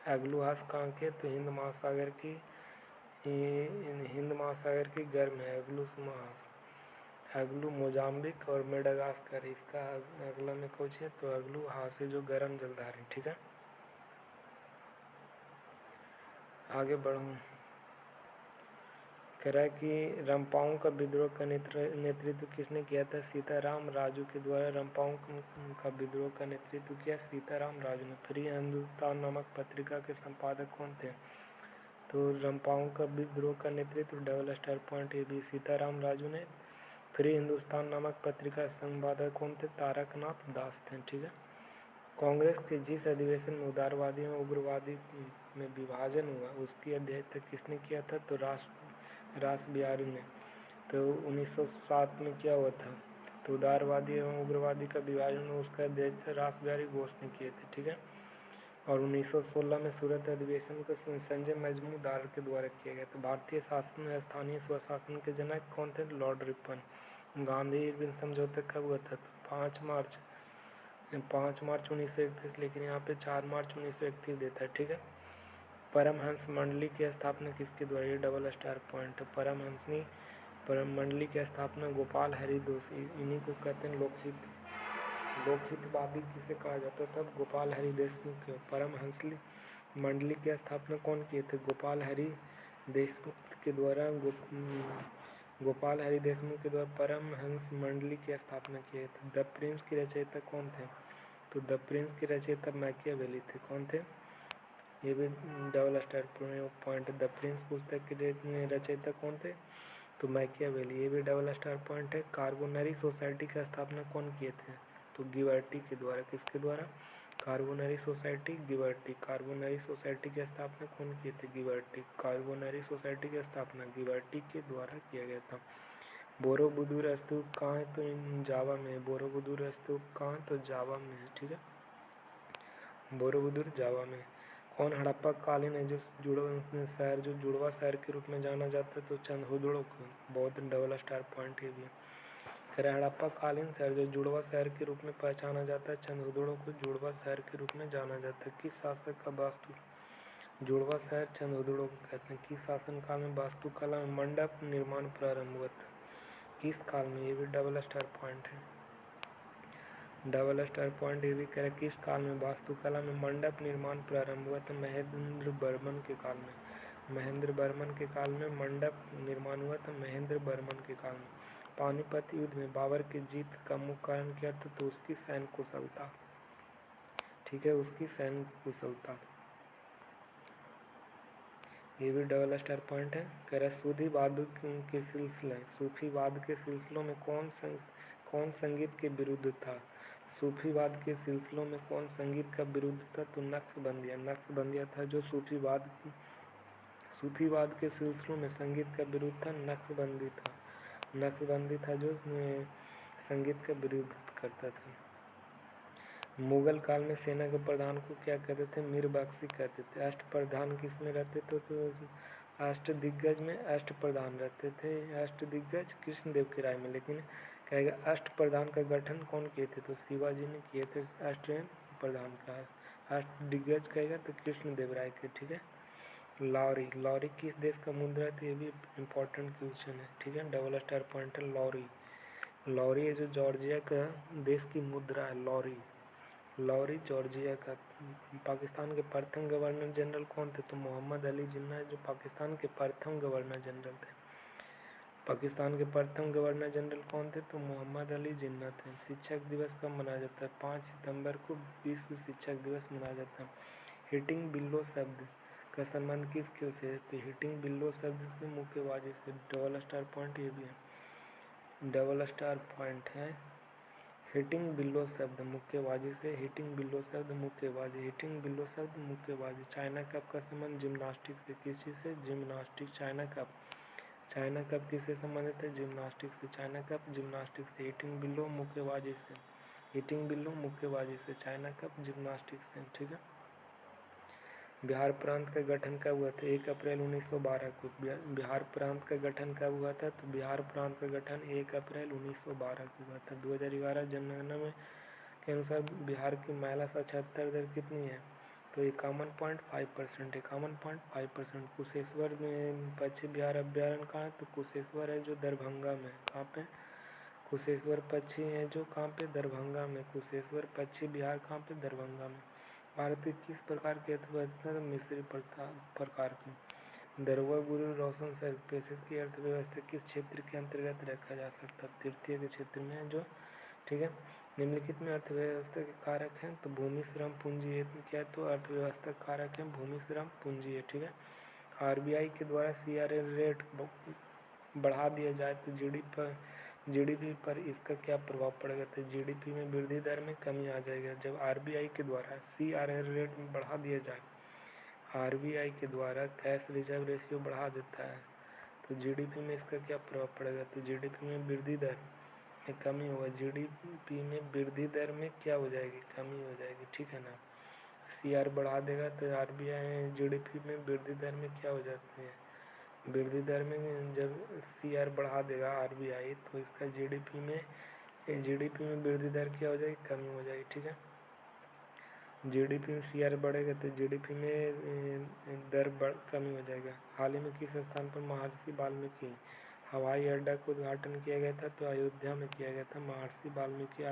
एग्लुहास कहाँ के? तो हिंद महासागर की गर्म है एग्लुहास। एग्लू मोजाम्बिक और मेडागास्कर, इसका अगला में कुछ है तो एग्लुहास है जो गर्म जलधार है, ठीक है। आगे बढ़ूँ, कह रहा है कि रंपाओं का विद्रोह का नेतृत्व किसने किया था? सीताराम राजू के द्वारा रंपाओं का विद्रोह का नेतृत्व किया सीताराम राजू ने। फ्री हिंदुस्तान नामक पत्रिका के संपादक कौन थे? तो रंपाओं का विद्रोह का नेतृत्व, डबल स्टार पॉइंट ये भी, सीताराम राजू ने। फ्री हिंदुस्तान नामक पत्रिका के संपादक कौन थे? तारकनाथ दास थे, ठीक है। कांग्रेस के जिस अधिवेशन में उदारवादी और उग्रवादी में विभाजन हुआ उसकी अध्यक्षता किसने किया था? तो रास बिहारी ने। तो 1907 में क्या हुआ था? तो उदारवादी एवं उग्रवादी का विभाजन उसका अध्यक्ष रास बिहारी घोष ने किए थे, ठीक है। और 1916 में सूरत अधिवेशन को संजय मजमूदार के द्वारा किया गया। तो भारतीय शासन में स्थानीय स्वशासन के जनक कौन थे? Lord Ripon. गांधी इरविन समझौता कब हुआ था? तो 5 मार्च 1931, लेकिन यहाँ पे 4 मार्च 1931 देता है, ठीक है। परमहंस मंडली की स्थापना किसके द्वारा? ये डबल स्टार पॉइंट है। परम मंडली की स्थापना गोपाल हरि दोषी, इन्हीं को कहते हैं लोकहितवादी किसे कहा जाता था? गोपाल हरि देशमुख। परमहंस मंडली की स्थापना कौन किए थे? गोपाल हरि देशमुख के द्वारा गोपाल हरि देशमुख के द्वारा परमहंस मंडली की स्थापना किए थे। द प्रिंस की रचयिता कौन थे? तो द प्रिंस की रचयिता मैकियावेली थे। कौन थे? ये भी double star point. The Prince पुस्तक के रचयिता कौन थे? तो मैकियावेली, ये भी डबल स्टार पॉइंट है। कार्बोनरी सोसाइटी की स्थापना कौन किए थे? तो गिबर्टी के द्वारा। किसके द्वारा? कार्बोनरी सोसाइटी, गिबर्टी। कार्बोनरी सोसाइटी की स्थापना कौन किए थे? गिबर्टी। कार्बोनरी सोसाइटी की स्थापना गिबर्टी के द्वारा किया गया था। बोरोबुदुर स्तूप कहाँ है? तो जावा में। बोरोबुदुर स्तूप कहाँ? तो जावा में है, ठीक है। बोरोबुदुर जावा में। कौन हड़प्पा कालीन है जो जुड़वा शहर के रूप में जाना जाता है? तो चंदहुदड़ो को। बहुत डबल स्टार पॉइंट ये भी है। हड़प्पा कालीन शहर जो जुड़वा शहर के रूप में पहचाना जाता है, चंदहुदड़ो को जुड़वा शहर के रूप में जाना जाता है। किस शासक का वास्तु जुड़वा शहर चंदहुदड़ो को कहते हैं? किस शासनकाल में वास्तुकला में मंडप निर्माण प्रारंभ हुआ था? किस काल में? ये भी डबल स्टार पॉइंट है। डबल स्टार पॉइंट ये भी कह रहा है किस काल में वास्तुकला में मंडप निर्माण प्रारंभ हुआ था? महेंद्र वर्मन के काल में। महेंद्र वर्मन के काल में मंडप निर्माण हुआ था, महेंद्र वर्मन के काल में। पानीपत युद्ध में बाबर की जीत का मुख्य कारण क्या था? तो उसकी सैन्य कुशलता, ठीक है, उसकी सैन्य कुशलता। ये भी डबल स्टार पॉइंट है। कह रहा सूफीवाद के सिलसिले, सूफीवाद के सिलसिलों में कौन संगीत के विरुद्ध था? सूफीवाद के सिलसिलों में कौन संगीत का विरुद्ध था? तो नक्शबंदिया था जो सूफीवाद के सिलसिलों में संगीत का विरुद्ध था। नक्शबंदी था जो संगीत का विरोध करता था। मुगल काल में सेना के प्रधान को क्या कहते थे? मीर बख्शी कहते थे। अष्टप्रधान किस में रहते थे? तो अष्टदिग्गज में अष्टप्रधान रहते थे। अष्टदिग्गज कृष्णदेव की राय में। लेकिन कहेगा अष्टप्रधान का गठन कौन किए थे? तो शिवाजी ने किए थे अष्टप्रधान का। अष्टदिग्गज कहेगा तो कृष्णदेव राय के, ठीक है। लॉरी किस देश का मुद्रा है? तो ये भी इम्पोर्टेंट क्वेश्चन है, ठीक है। डबल स्टार पॉइंट है। लॉरी है जो जॉर्जिया का देश की मुद्रा है। लॉरी जॉर्जिया का। पाकिस्तान के प्रथम गवर्नर जनरल कौन थे? तो मोहम्मद अली जिन्ना जो पाकिस्तान के प्रथम गवर्नर जनरल थे। पाकिस्तान के प्रथम गवर्नर जनरल कौन थे? तो मोहम्मद अली जिन्ना थे। शिक्षक दिवस कब मनाया जाता है? 5 सितंबर को विश्व शिक्षक दिवस मनाया जाता है। हिटिंग बिल्लो शब्द का संबंध किस खेल से है? तो हिटिंग बिल्लो शब्द से मुक्केबाजी से। डबल स्टार पॉइंट ये भी है। डबल स्टार पॉइंट है। हिटिंग बिलो शब्द मुक्केबाजी से, हिटिंग बिलो शब्द मुक्केबाजी, हिटिंग बिलो शब्द मुक्केबाजी। चाइना कप का संबंध जिम्नास्टिक से, किस चीज़ से? Gymnastic. China cup, China cup किससे संबंधित है? जिम्नास्टिक से। चाइना कप जिम्नास्टिक से। हिटिंग बिलो मुक्केबाजी से, हिटिंग बिलो मुक्केबाजी से। चाइना कप जिम्नास्टिक से, ठीक है। बिहार प्रांत का गठन कब हुआ था? 1 अप्रैल 1912 को। बिहार प्रांत का गठन कब हुआ था? तो बिहार प्रांत का गठन 1 अप्रैल 1912 को हुआ था। 2011 जनगणना में के अनुसार बिहार की महिला साक्षरता दर कितनी है? तो 51.5%, 51.5%। कुशेश्वर में पश्चिम बिहार अभ्यारण्य कहाँ है? तो कुशेश्वर है जो दरभंगा में। कहाँ पे? कुशेश्वर पश्चिम है जो कहाँ पे? दरभंगा में। कुशेश्वर पश्चिम बिहार कहाँ पे? दरभंगा में। भारत की किस प्रकार की अर्थव्यवस्था? मिश्रित प्रकार की। दरोगा गुरु रोशन सर पेशेस की अर्थव्यवस्था किस क्षेत्र के अंतर्गत रखा जा सकता है? तृतीय के क्षेत्र में है जो, ठीक है। निम्नलिखित में अर्थव्यवस्था के कारक हैं तो भूमि श्रम पूंजी है, क्या है? तो अर्थव्यवस्था कारक है भूमि श्रम पूंजी है, ठीक है। आरबीआई के द्वारा सीआरए रेट बढ़ा दिया जाए तो जीडीपी पर इसका क्या प्रभाव पड़ेगा? तो जीडीपी में वृद्धि दर में कमी आ जाएगा। जब आरबीआई के द्वारा सीआरए रेट बढ़ा दिया जाए, आरबीआई के द्वारा कैश रिजर्व रेशियो बढ़ा देता है तो जीडीपी में इसका क्या प्रभाव पड़ेगा? तो जीडीपी में वृद्धि दर में कमी होगा। जीडीपी में वृद्धि दर में क्या हो जाएगी? कमी हो जाएगी, ठीक है ना। सीआर बढ़ा देगा तो आरबीआई जीडीपी में वृद्धि दर में क्या हो जाती है? वृद्धि दर में जब सीआर बढ़ा देगा आरबीआई तो इसका जीडीपी में वृद्धि दर क्या हो जाएगी? कमी हो जाएगी, ठीक है। जीडीपी में सीआर बढ़ेगा तो जीडीपी में दर कमी हो जाएगा। हाल ही में किस स्थान पर महर्षि वाल्मीकि हवाई अड्डा का उद्घाटन किया गया था? तो अयोध्या में किया गया था। महर्षि वाल्मीकि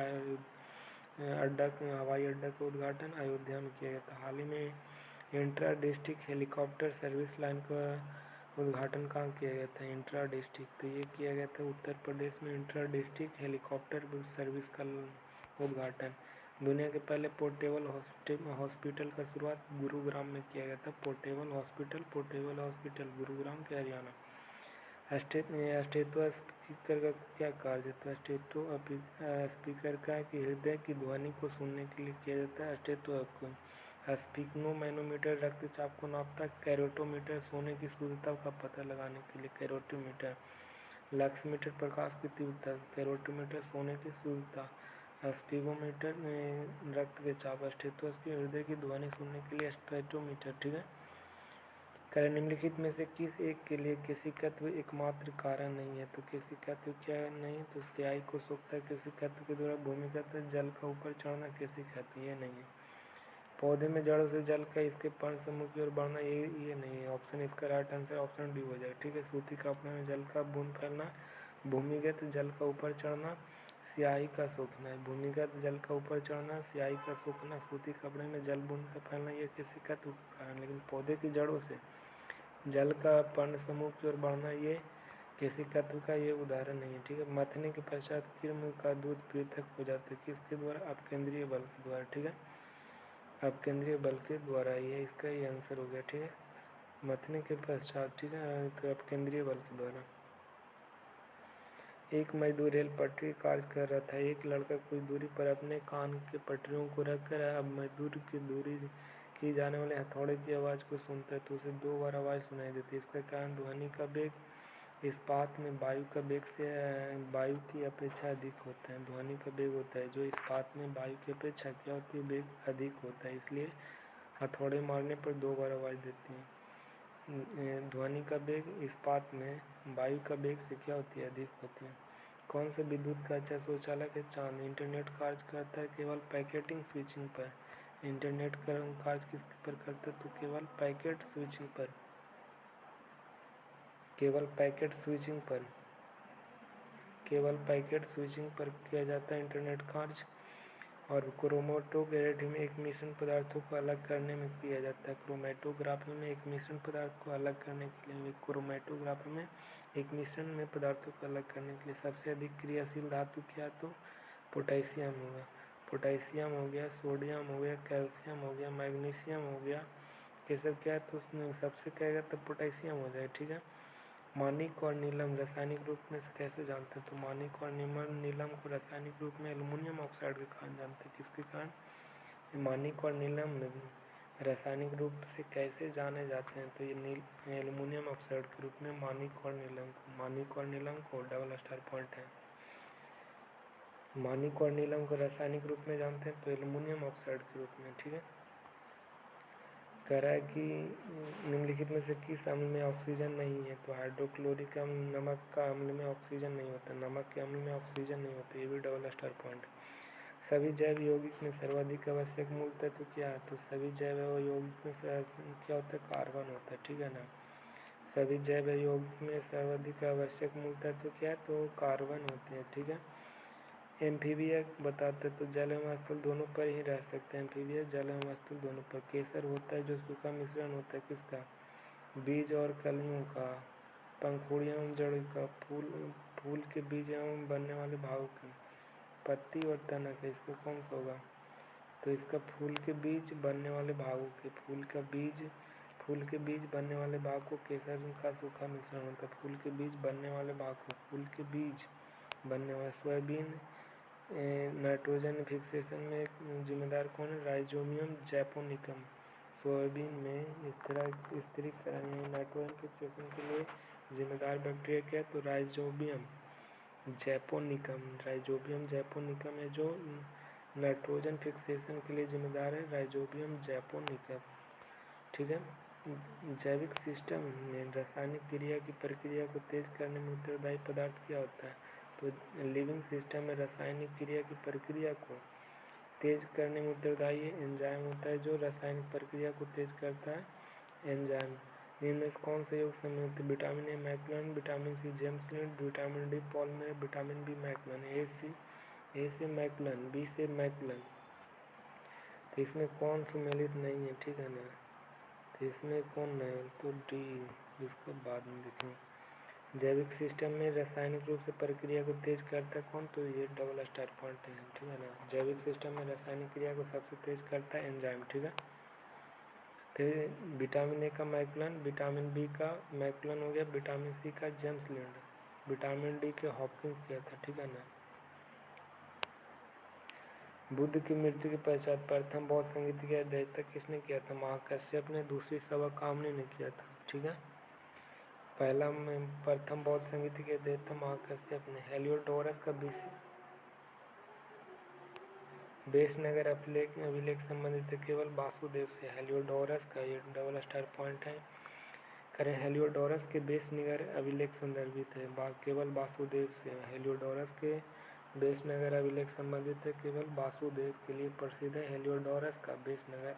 हवाई अड्डा का उद्घाटन अयोध्या में किया गया था। हाल ही में intra district helicopter service line का उद्घाटन कहाँ किया गया था? इंट्रा डिस्ट्रिक्ट, तो ये किया गया था उत्तर प्रदेश में। इंट्रा डिस्ट्रिक्ट हेलीकॉप्टर सर्विस का उद्घाटन। दुनिया के पहले पोर्टेबल हॉस्पिटल का शुरुआत गुरुग्राम में किया गया था। पोर्टेबल हॉस्पिटल गुरुग्राम के हरियाणा। स्टेथो स्पीकर का क्या कार्य था? स्टेथो स्पीकर का कि हृदय की ध्वनि को सुनने के लिए किया जाता है स्टेथो को। स्फिग्नोमैनोमीटर रक्तचाप को नापता है। कैरोटोमीटर सोने की शुद्धता का पता लगाने के लिए कैरोटोमीटर। लक्समीटर प्रकाश की तीव्रता। कैरोटोमीटर सोने की शुद्धता। स्फिग्नोमीटर रक्त के चाप। स्टेथोस्कोप की हृदय की ध्वनि सुनने के लिए स्पेक्ट्रोमीटर, ठीक है। कारण निम्नलिखित में से किस एक के लिए केशिकत्व एकमात्र कारण नहीं है? तो केशिकत्व क्या नहीं? तो स्याही को सोखता है। केशिकत्व के द्वारा भूमिगत जल का ऊपर चढ़ना केशिकत्व ये नहीं है। पौधे में जड़ों से जल का इसके पर्ण समूह की ओर बढ़ना ये नहीं है। ऑप्शन इसका राइट आंसर ऑप्शन डी हो जाएगा, ठीक है। सूती कपड़े में जल का बूंद फैलना, भूमिगत जल का ऊपर चढ़ना, स्याही का सूखना है। भूमिगत जल का ऊपर चढ़ना, स्याही का सूखना, सूती कपड़े में जल बूंद का फैलना ये केशिकत्व का कारण। लेकिन पौधे की जड़ों से जल का पर्ण समूह की ओर बढ़ना ये केशिकत्व का ये उदाहरण नहीं है, ठीक है। मथने के पश्चात कृमि का दूध पृथक हो जाता है किसके द्वारा? अपकेंद्रीय बल के द्वारा, ठीक है। अपकेंद्रीय बल के द्वारा ये इसका ये आंसर हो गया, ठीक है। मथने के पश्चात, ठीक है, तो अपकेंद्रीय बल के द्वारा। एक मजदूर रेल पटरी कार्य कर रहा था। एक लड़का कुछ दूरी पर अपने कान के पटरियों को रखकर अब मजदूर की दूरी की जाने वाले हथौड़े की आवाज़ को सुनता है तो उसे 2 बार आवाज़ सुनाई देती है। इसका कारण ध्वनि का वेग इस्पात में वायु का वेग से वायु की अपेक्षा अधिक होता है। ध्वनि का वेग होता है जो इस्पात में वायु की अपेक्षा क्या होती है? वेग अधिक होता है, इसलिए हथौड़े मारने पर 2 बार आवाज़ देती है। ध्वनि का वेग इस्पात में वायु का वेग से क्या होती है? अधिक होती है। कौन सा विद्युत का अच्छा शौचालय है? चांद। इंटरनेट कार्य करता है केवल पैकेटिंग स्विचिंग पर। इंटरनेट कार्य किस पर करता है? तो केवल पैकेट स्विचिंग पर, केवल पैकेट स्विचिंग पर, केवल पैकेट स्विचिंग पर किया जाता है इंटरनेट कार्य। और क्रोमेटोग्राफी में एक मिश्रण पदार्थों को अलग करने में किया जाता है। क्रोमेटोग्राफी में एक मिश्रण पदार्थ को अलग करने के लिए, क्रोमेटोग्राफी में एक मिश्रण में पदार्थों को अलग करने के लिए सबसे अधिक क्रियाशील धातु क्या? तो पोटेशियम होगा। पोटेशियम हो गया, सोडियम हो गया, कैल्शियम हो गया, मैग्नीशियम हो गया, ये सब क्या है? तो उसमें सबसे कहेगा तो पोटेशियम हो जाए, ठीक है। मानिक और नीलम रासायनिक रूप में से कैसे जानते हैं? तो मानिक और नीलम को रासायनिक रूप में एल्युमिनियम ऑक्साइड के कारण जानते हैं। किसके कारण? मानिक और नीलम रासायनिक रूप से कैसे जाने जाते हैं? तो ये एल्युमिनियम ऑक्साइड के रूप में मानिक और नीलम को डबल स्टार पॉइंट है। मानिक और नीलम को रासायनिक रूप में जानते हैं तो एल्युमिनियम ऑक्साइड के रूप में। ठीक है, कह रहा है कि निम्नलिखित में से किस अम्ल में ऑक्सीजन नहीं है? तो हाइड्रोक्लोरिक अम्ल, नमक का अम्ल में ऑक्सीजन नहीं होता, नमक के अम्ल में ऑक्सीजन नहीं होता, ये भी डबल स्टार पॉइंट है। सभी जैव यौगिक में सर्वाधिक आवश्यक मूल तत्व क्या है? तो सभी जैव यौगिक में क्या होता है? कार्बन होता है। ठीक है ना, सभी जैव यौगिक में सर्वाधिक आवश्यक मूल तत्व क्या है? तो कार्बन होते हैं। ठीक है, एम्फीबिया बताते तो जल एवं स्थल दोनों पर ही रह सकते हैं। एम्फीबिया जल एवं स्थल दोनों पर। केसर होता है जो सूखा मिश्रण होता है किसका? बीज और कलियों का। पंखुड़ियों एवं जड़ का। फूल के बीज एवं बनने वाले भागों के। पत्ती और तना का। इसका कौन सा होगा? तो इसका फूल के बीज बनने वाले भागों के। फूल के बीज बनने वाले भाग को केसर का सूखा मिश्रण होता है। फूल के बीज बनने वाले भाग को, फूल के बीज बनने वाले। सोयाबीन नाइट्रोजन फिक्सेशन में जिम्मेदार कौन है? Rhizobium japonicum. सोयाबीन में स्थिरीकरण नाइट्रोजन फिक्सेशन के लिए जिम्मेदार बैक्टीरिया क्या है? तो राइजोबियम जैपोनिकम है जो नाइट्रोजन फिक्सेशन के लिए जिम्मेदार है, राइजोबियम जैपोनिकम। ठीक है, जैविक सिस्टम में रासायनिक क्रिया की प्रक्रिया को तेज करने में उत्तरदायी पदार्थ क्या होता है? तो लिविंग सिस्टम में रासायनिक क्रिया की प्रक्रिया को तेज करने में उत्तरदायी एंजाइम होता है जो रासायनिक प्रक्रिया को तेज करता है, एंजाइम। इनमें से कौन से योग सम्मिलित है? Vitamin A McCollum, vitamin C James Lind, vitamin D पॉलीमेरेज, विटामिन बी मैक्लन। ए से मैक्लन, बी से मैक्लन। तो इसमें कौन सम्मिलित नहीं है? ठीक है ना, तो इसमें कौन नहीं है? तो डी, इसको बाद में देखेंगे। जैविक सिस्टम में रासायनिक रूप से प्रक्रिया को तेज करता है कौन? तो ये डबल स्टार पॉइंट है। ठीक है ना, जैविक सिस्टम में रासायनिक क्रिया को सबसे तेज करता है एंजाइम। ठीक है, तो विटामिन ए का मैक्लन, विटामिन बी का मैक्लन हो गया, विटामिन सी का जेम्सलिन, विटामिन डी के हॉपकिंस किया था। ठीक है ना, बुद्ध की मृत्यु के पश्चात प्रथम बौद्ध संगीत की अध्यक्षता किसने किया था? महाकश्यप ने। दूसरी सभा कामनी ने किया था। ठीक है, प्रथम बौद्ध संगीत के अध्यक्षता महाकश्यप ने। हेलियोडोरस का बेस नगर अभिलेख संबंधित है केवल वासुदेव से। हेलियोडोरस का ये डबल स्टार पॉइंट है। करें हेलियोडोरस के बेस नगर अभिलेख संदर्भित है केवल वासुदेव से। हेलियोडोरस के बेस नगर अभिलेख संबंधित है केवल वासुदेव के लिए प्रसिद्ध है हेलियोडोरस का बेस नगर।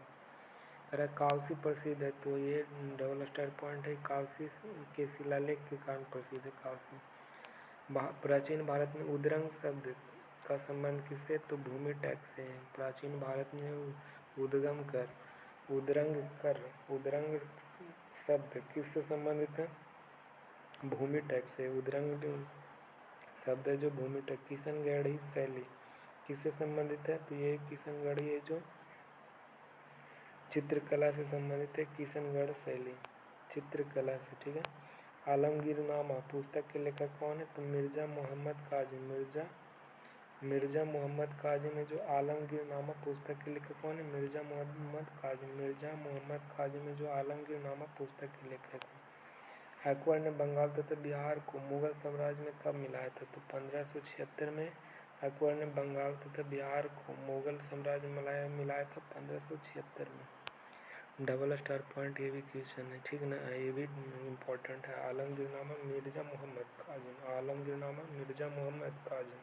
अगर कालसी प्रसिद्ध है तो ये डबल स्टार पॉइंट है, कालसी के शिलालेख के कारण प्रसिद्ध है कालसी। प्राचीन भारत में उद्रंग शब्द का संबंध किससे? तो भूमि टैक्स से। प्राचीन भारत में उद्रंग शब्द किससे संबंधित है? भूमि टैक्स से। उद्रंग शब्द है जो भूमि टैक्स। किशनगढ़ी शैली किससे संबंधित है? तो ये किशनगढ़ी है जो चित्रकला से संबंधित है, किशनगढ़ शैली चित्रकला से। ठीक है, आलमगीरनामा पुस्तक के लेखक कौन है? तो मिर्जा मोहम्मद काजिम है जो आलमगीरनामा पुस्तक के लेखक कौन है? मिर्जा मोहम्मद काजिम है जो आलमगीरनामा पुस्तक के लेखक है। अकबर ने बंगाल तथा बिहार को मुगल साम्राज्य में कब मिलाया था? तो 1576 में अकबर ने बंगाल तथा बिहार को मुगल साम्राज्य में मिलाया था 1576 में। डबल स्टार पॉइंट ये भी क्वेश्चन है। ठीक ना, ये भी इम्पोर्टेंट है। आलमगीरनामा मिर्जा मोहम्मद काजिम।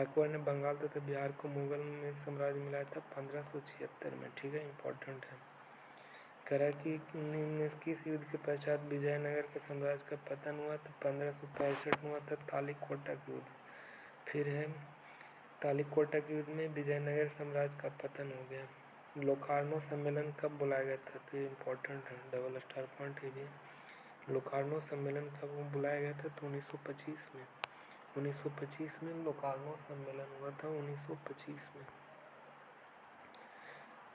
अकबर ने बंगाल तथा बिहार को मुगल में साम्राज्य मिलाया था 1576 में। ठीक है, इम्पोर्टेंट है। करा कि किस युद्ध के पश्चात विजयनगर के साम्राज्य का पतन हुआ? तो 1565 में हुआ था तालिकोटा का युद्ध। फिर है तालिकोटा के युद्ध में विजयनगर साम्राज्य का पतन हो गया। लोकार्नो सम्मेलन कब बुलाया गया था? तो ये इम्पोर्टेंट है, डबल स्टार पॉइंट ये भी। लोकार्नो सम्मेलन कब बुलाया गया था? तो 1925 में। 1925 में लोकार्नो सम्मेलन हुआ था। 1925 में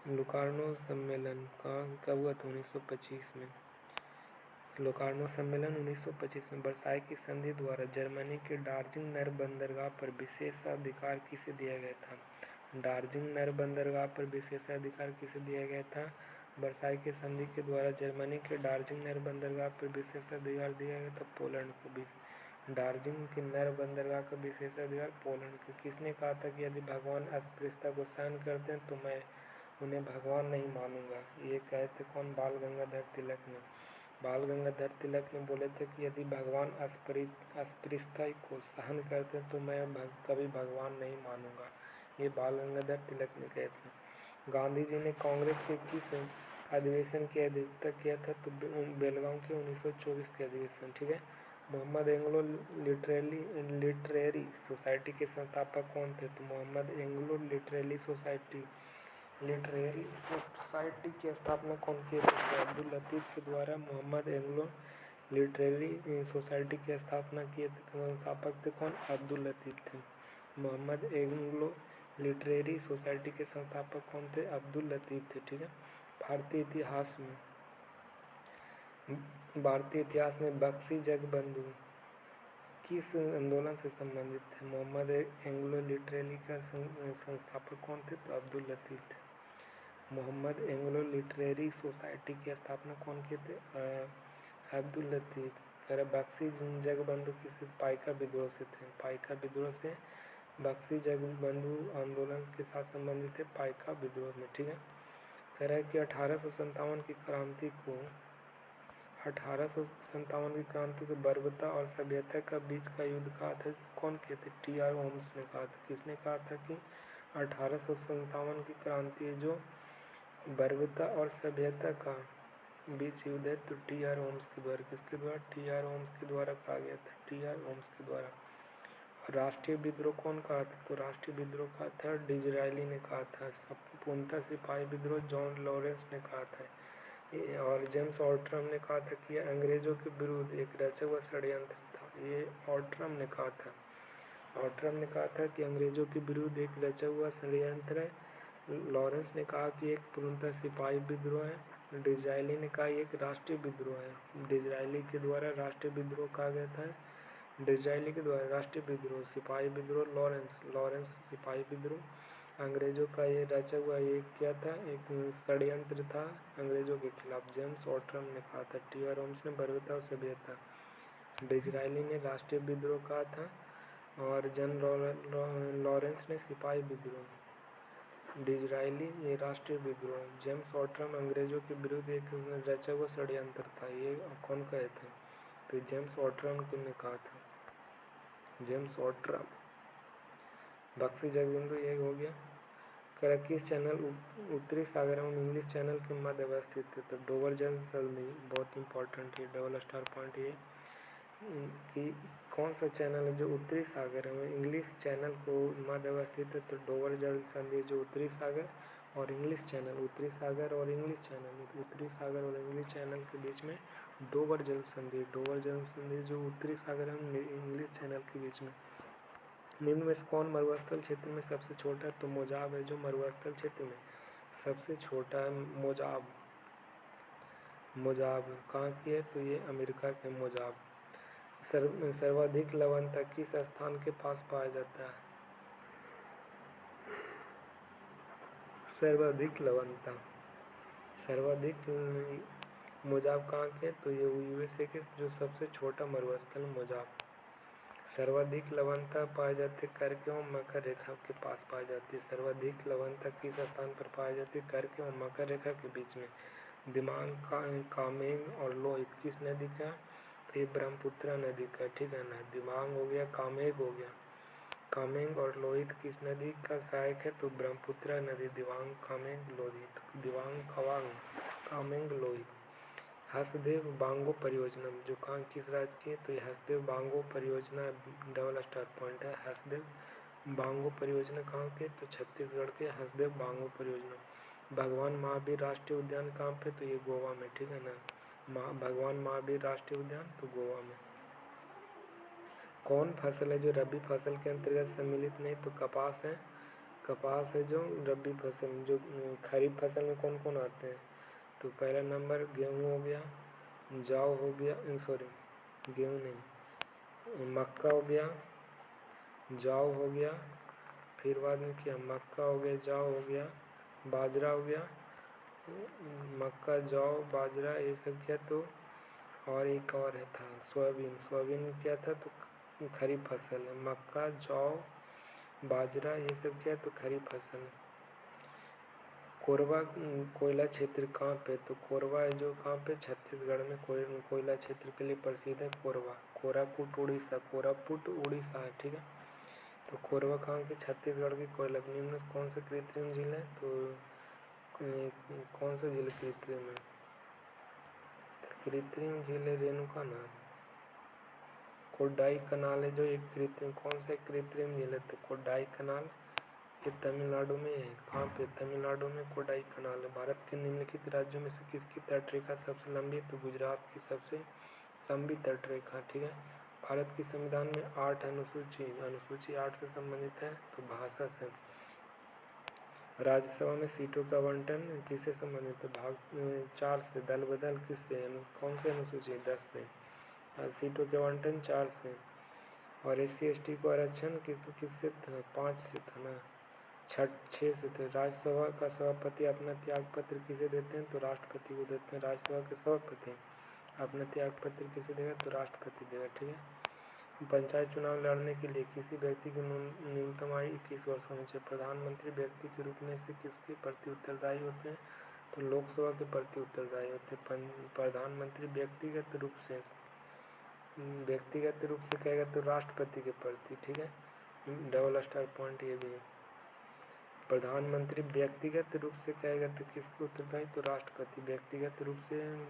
लोकार्नो सम्मेलन कब हुआ था? 1925 में। लोकार्नो सम्मेलन 1925 में वर्साई की संधि द्वारा जर्मनी के डार्जिलिंग नर बंदरगाह पर विशेषाधिकार किसे दिया गया था? डार्जिलिंग नर बंदरगाह पर विशेषाधिकार किसे दिया गया था? वर्साई की संधि के द्वारा जर्मनी के डार्जिलिंग नर बंदरगाह पर विशेषाधिकार दिया गया था पोलैंड को। डार्जिलिंग के नर बंदरगाह का विशेषाधिकार पोलैंड को। किसने कहा था कि यदि भगवान अस्पृश्यता को सहन करते हैं तो मैं उन्हें भगवान नहीं मानूंगा? ये कहे थे कौन? बाल गंगाधर तिलक ने। बाल गंगाधर तिलक ने बोले थे कि यदि भगवान अस्पृश्यता को सहन करते हैं तो मैं कभी भगवान नहीं मानूंगा। ये बाल गंगाधर तिलक ने कहे थे। गांधी जी ने कांग्रेस के किस अधिवेशन की अध्यक्षता किया था? तो बेलगांव के 1924 के अधिवेशन। ठीक है। मोहम्मद एंग्लो लिटरेरी सोसाइटी के संस्थापक कौन थे? तो मोहम्मद एंग्लो लिटरेरी सोसाइटी की स्थापना कौन की थी? तो अब्दुल लतीफ़ के द्वारा मोहम्मद एंग्लो लिटरेरी सोसाइटी की स्थापना किए थे। संस्थापक थे कौन? अब्दुल लतीफ़ थे। मोहम्मद एंग्लो लिटरेरी सोसाइटी के संस्थापक कौन थे? अब्दुल लतीफ़ थे। ठीक है। भारतीय इतिहास में बख्शी जगबंधु किस आंदोलन से संबंधित थे? मोहम्मद एंग्लो लिटरेरी का संस्थापक कौन थे? तो अब्दुल लतीफ़ थे। मोहम्मद एंग्लो लिटरेरी सोसाइटी की स्थापना कौन किए थे? अब्दुल लतीफ़। कह रहे बख्शी जगबंधु किस पाइका विद्रोह से थे? पाइका विद्रोह से बख्शी जगबंधु आंदोलन के साथ संबंधित थे पाइका विद्रोह में। ठीक है। कह रहा है कि 1857 की क्रांति को बर्बरता और सभ्यता का बीच का युद्ध कहा था? कौन किए थे? टी.आर. होम्स ने कहा था। किसने कहा था कि 1857 की क्रांति जो बर्बरता और सभ्यता का बीच युद्ध है? तो टी.आर. होम्स के द्वारा। किसके द्वारा? टी.आर. होम्स के द्वारा कहा गया था। टी.आर. होम्स के द्वारा। राष्ट्रीय विद्रोह कौन कहा था? तो राष्ट्रीय विद्रोह कहा था डिज़रायली ने कहा था। पूर्णतः सिपाही विद्रोह जॉन लॉरेंस ने कहा था। और जेम्स ऑल्ट्रम ने कहा था कि यह अंग्रेजों के विरुद्ध एक रचा हुआ षड्यंत्र था। ये ऑल्ट्रम ने कहा था। ऑल्ट्रम ने कहा था कि अंग्रेजों के विरुद्ध एक रचा हुआ षड्यंत्र है। लॉरेंस ने कहा कि एक पूर्णतः सिपाही विद्रोह है। डिज़रायली ने कहा एक राष्ट्रीय विद्रोह है। डिज़रायली के द्वारा राष्ट्रीय विद्रोह कहा गया था। डिज़रायली के द्वारा राष्ट्रीय विद्रोह, सिपाही विद्रोह लॉरेंस सिपाही विद्रोह। अंग्रेजों का ये रचा हुआ ये क्या था? एक षड्यंत्र था अंग्रेजों के खिलाफ। जेम्स ऑल्ट्रम ने कहा था। टी.आर. होम्स ने बर्बरता और सभ्यता। डिज़रायली ने राष्ट्रीय विद्रोह कहा था और जॉन लॉरेंस ने सिपाही विद्रोह। डिज़रायली ये राष्ट्रीय विद्रोह, जेम्स ऑल्ट्रम अंग्रेजों के विरुद्ध एक रचा हुआ षड्यंत्र था। ये कौन कहे थे? तो जेम्स ऑल्ट्रम ने कहा था। जेम्स ऑल्ट्रम। बख्शी जगबंधु ये हो गया। कह रहा किस चैनल उत्तरी सागर एवं इंग्लिश चैनल के मध्य अवस्थित है? तो डोवर जल संधि बहुत इंपॉर्टेंट है। डबल स्टार पॉइंट ये कि कौन सा चैनल है जो उत्तरी सागर एवं इंग्लिश चैनल को मध्य अवस्थित है? तो डोवर जल संधि जो उत्तरी सागर और इंग्लिश चैनल, उत्तरी सागर और इंग्लिश चैनल, उत्तरी सागर और इंग्लिश चैनल के बीच में डोवर जल संधि जो उत्तरी सागर एवं इंग्लिश चैनल के बीच में। निम्न में से कौन मरुस्थल क्षेत्र में सबसे छोटा है? तो मोजाब है जो मरुस्थल क्षेत्र में सबसे छोटा है। मोजाब कहाँ की है? तो ये अमेरिका के मोजाब। सर्वाधिक लवणता किस स्थान के पास पाया जाता है? सर्वाधिक मोजाब कहाँ के? तो ये यूएसए के जो सबसे छोटा मरुस्थल मोजाब। सर्वाधिक लवणता पाई जाती है कर्क एवं मकर रेखा के पास पाई जाती है। सर्वाधिक लवणता किस स्थान पर पाई जाती है? कर्क एवं मकर रेखा के बीच में। दिमाग कामेंग और लोहित किस नदी का? तो ये ब्रह्मपुत्र नदी का। ठीक है ना। दिमाग हो गया, कामेंग हो गया। कामेंग और लोहित किस नदी का सहायक है? तो ब्रह्मपुत्र नदी। दिवांग कामेंग लोहित, दिवांग खवांग कामेंग लोहित। हसदेव बांगो परियोजना जो कहाँ किस राज्य की है? तो ये हसदेव बांगो परियोजना डबल स्टार पॉइंट है। हसदेव बांगो परियोजना कहाँ के? तो छत्तीसगढ़ के हसदेव बांगो परियोजना। भगवान महावीर राष्ट्रीय उद्यान कहाँ पे? तो ये गोवा में। ठीक है ना। भगवान महावीर राष्ट्रीय उद्यान तो गोवा में। कौन फसल है जो रबी फसल के अंतर्गत सम्मिलित नहीं? तो कपास है। कपास है जो रबी फसल। जो खरीफ फसल में कौन कौन आते हैं? तो पहला नंबर गेहूँ हो गया, जौ हो गया, सॉरी गेहूँ नहीं, मक्का हो गया, जौ हो गया, फिर बाद में क्या, मक्का हो गया, जौ हो गया, बाजरा हो गया, मक्का जौ बाजरा ये सब क्या, तो और एक और है था सोयाबीन। सोयाबीन क्या था, तो खरीफ फसल है। मक्का जौ बाजरा ये सब क्या है, तो खरीफ फसल है। कोरबा कोयला क्षेत्र कहाँ पे, तो कोरबा है जो कहाँ पे, छत्तीसगढ़ में कोयला क्षेत्र के लिए प्रसिद्ध है कोरबा। कोरापुट उड़ीसा, कोरापुट उड़ीसा है, ठीक है। तो कोरबा कहाँ की, छत्तीसगढ़ की कोयला। निम्न में कौन सा कृत्रिम झील है, तो कौन सा झील कृत्रिम है, तो कृत्रिम झील है रेणुका ना। कोडाई कनाल है जो एक कृत्रिम, कौन सा कृत्रिम झील है, तो कोडाई कनाल, ये तमिलनाडु में है। कहाँ पे, तमिलनाडु में कोडाई कनाल है। भारत के निम्नलिखित राज्यों में से किसकी तटरेखा सबसे लंबी है, तो गुजरात की सबसे लंबी तटरेखा, ठीक है। भारत की संविधान में 8 अनुसूची 8 से संबंधित है, तो भाषा से। राज्यसभा में सीटों का आवंटन किससे संबंधित है, भाग 4 से। दल बदल किससे, कौन से अनुसूची, 10 से। सीटों के आवंटन 4 से। और SC/ST को आरक्षण किससे था, 5 से था ना, 6 से थे। राज्यसभा का सभापति अपना त्याग पत्र किसे देते हैं, तो राष्ट्रपति को देते हैं। राज्यसभा के सभापति अपना त्याग पत्र किसे देगा, तो राष्ट्रपति देगा, ठीक है। पंचायत चुनाव लड़ने के लिए किसी व्यक्ति की न्यूनतम आयु 21 वर्ष होनी चाहिए। प्रधानमंत्री व्यक्ति के रूप में से किसके प्रति उत्तरदायी होते हैं, तो लोकसभा के प्रति उत्तरदायी होते हैं। प्रधानमंत्री व्यक्तिगत रूप से कहेगा तो राष्ट्रपति के प्रति, ठीक है। डबल स्टार पॉइंट ये भी है। प्रधानमंत्री व्यक्तिगत रूप से कहेगा तो किसके उत्तरदायी, तो राष्ट्रपति। व्यक्तिगत रूप से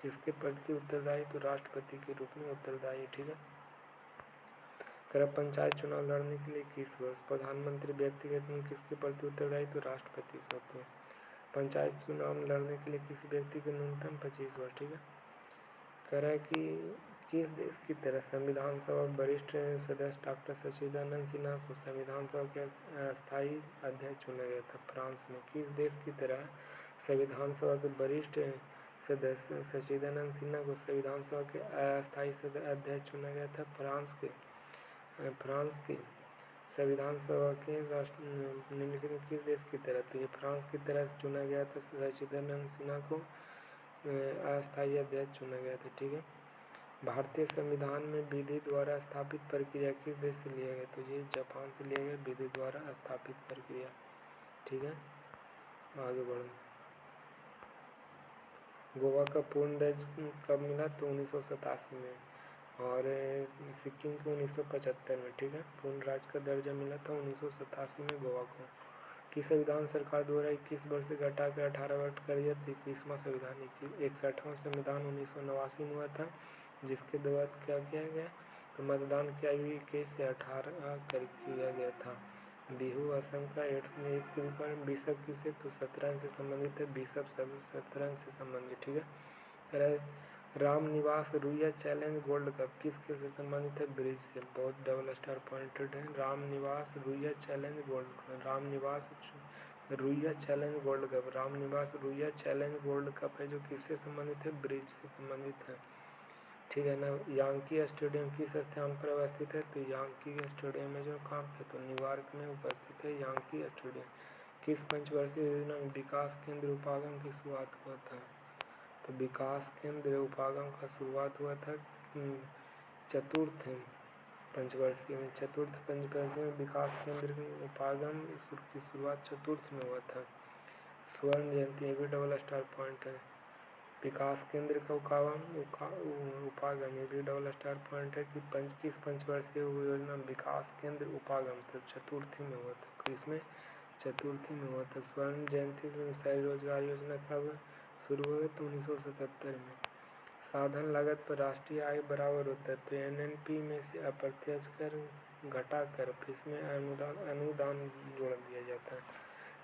किसके प्रति उत्तरदायी, तो राष्ट्रपति के रूप में उत्तरदायी, ठीक है। अगर पंचायत चुनाव लड़ने के लिए 21 वर्ष, प्रधानमंत्री व्यक्तिगत में किसके प्रति उत्तरदायी, तो राष्ट्रपति से होते हैं। पंचायत चुनाव लड़ने के लिए किसी व्यक्ति को न्यूनतम 25 वर्ष, ठीक है। कह रहा है कि किस देश की तरह संविधान सभा वरिष्ठ सदस्य डॉक्टर सच्चिदानंद सिन्हा को संविधान सभा के अस्थायी अध्यक्ष चुना गया था, फ्रांस में। किस देश की तरह संविधान सभा के वरिष्ठ सदस्य सच्चिदानंद सिन्हा को संविधान सभा के अस्थायी अध्यक्ष चुना गया था, फ्रांस के संविधान सभा के निम्नलिखित में किस देश की तरह, तो ये फ्रांस की तरह चुना गया था। सच्चिदानंद सिन्हा को अस्थायी अध्यक्ष चुना गया था, ठीक है। भारतीय संविधान में विधि द्वारा स्थापित प्रक्रिया किस देश से लिया गया, तो ये जापान से लिया गया, विधि द्वारा स्थापित प्रक्रिया, ठीक है। आगे बढ़ो। गोवा का पूर्ण दर्ज कब मिला, तो 1987 में। और सिक्किम को 1975 में, ठीक है। पूर्ण राज्य का दर्जा मिला था 1987 में गोवा को। कि संविधान सरकार द्वारा 21 वर्ष से घटाकर 18 वर्ष कर दिया, 21वां संविधान 61वां संविधान 1989 में हुआ था, जिसके द्वारा क्या किया गया, तो मतदान की आयु 21 से 18 कर किया गया था। बिहू असम का एड्स में एक कृपा बिशप किसे, तो शतरंज से संबंधित है, बिशप शतरंज से संबंधित, ठीक है। कह रहा है Ramniwas Ruia challenge gold cup किस खेल से संबंधित है, ब्रिज से। बहुत डबल स्टार पॉइंटेड है। Ramniwas Ruia challenge gold cup, Ramniwas Ruia challenge gold cup, Ramniwas Ruia challenge gold cup है जो किससे संबंधित है, ब्रिज से संबंधित है, ठीक है ना। यांकी स्टेडियम किस स्थान पर अवस्थित है, तो यांकी स्टेडियम है जो कहाँ पे, तो न्यूयॉर्क में उपस्थित है यांकी स्टेडियम। किस पंचवर्षीय योजना में विकास केंद्र उपागम की शुरुआत हुआ था, तो विकास केंद्र उपागम का शुरुआत हुआ था चतुर्थ पंचवर्षीय में। चतुर्थ पंचवर्षीय में विकास केंद्र उपागम की शुरुआत चतुर्थ में हुआ था। स्वर्ण जयंती, ये भी डबल स्टार पॉइंट है। विकास केंद्र का उपागम, ये भी डबल स्टार पॉइंट है कि किस पंचवर्षीय योजना विकास केंद्र उपागम, तो चतुर्थी में हुआ था। इसमें चतुर्थी में हुआ था। स्वर्ण जयंती शहरी रोजगार योजना कब शुरू हुई, तो 1977 में। साधन लागत पर राष्ट्रीय आय बराबर होता है, तो NNP में से अप्रत्यक्ष कर घटाकर इसमें अनुदान जोड़ दिया जाता है।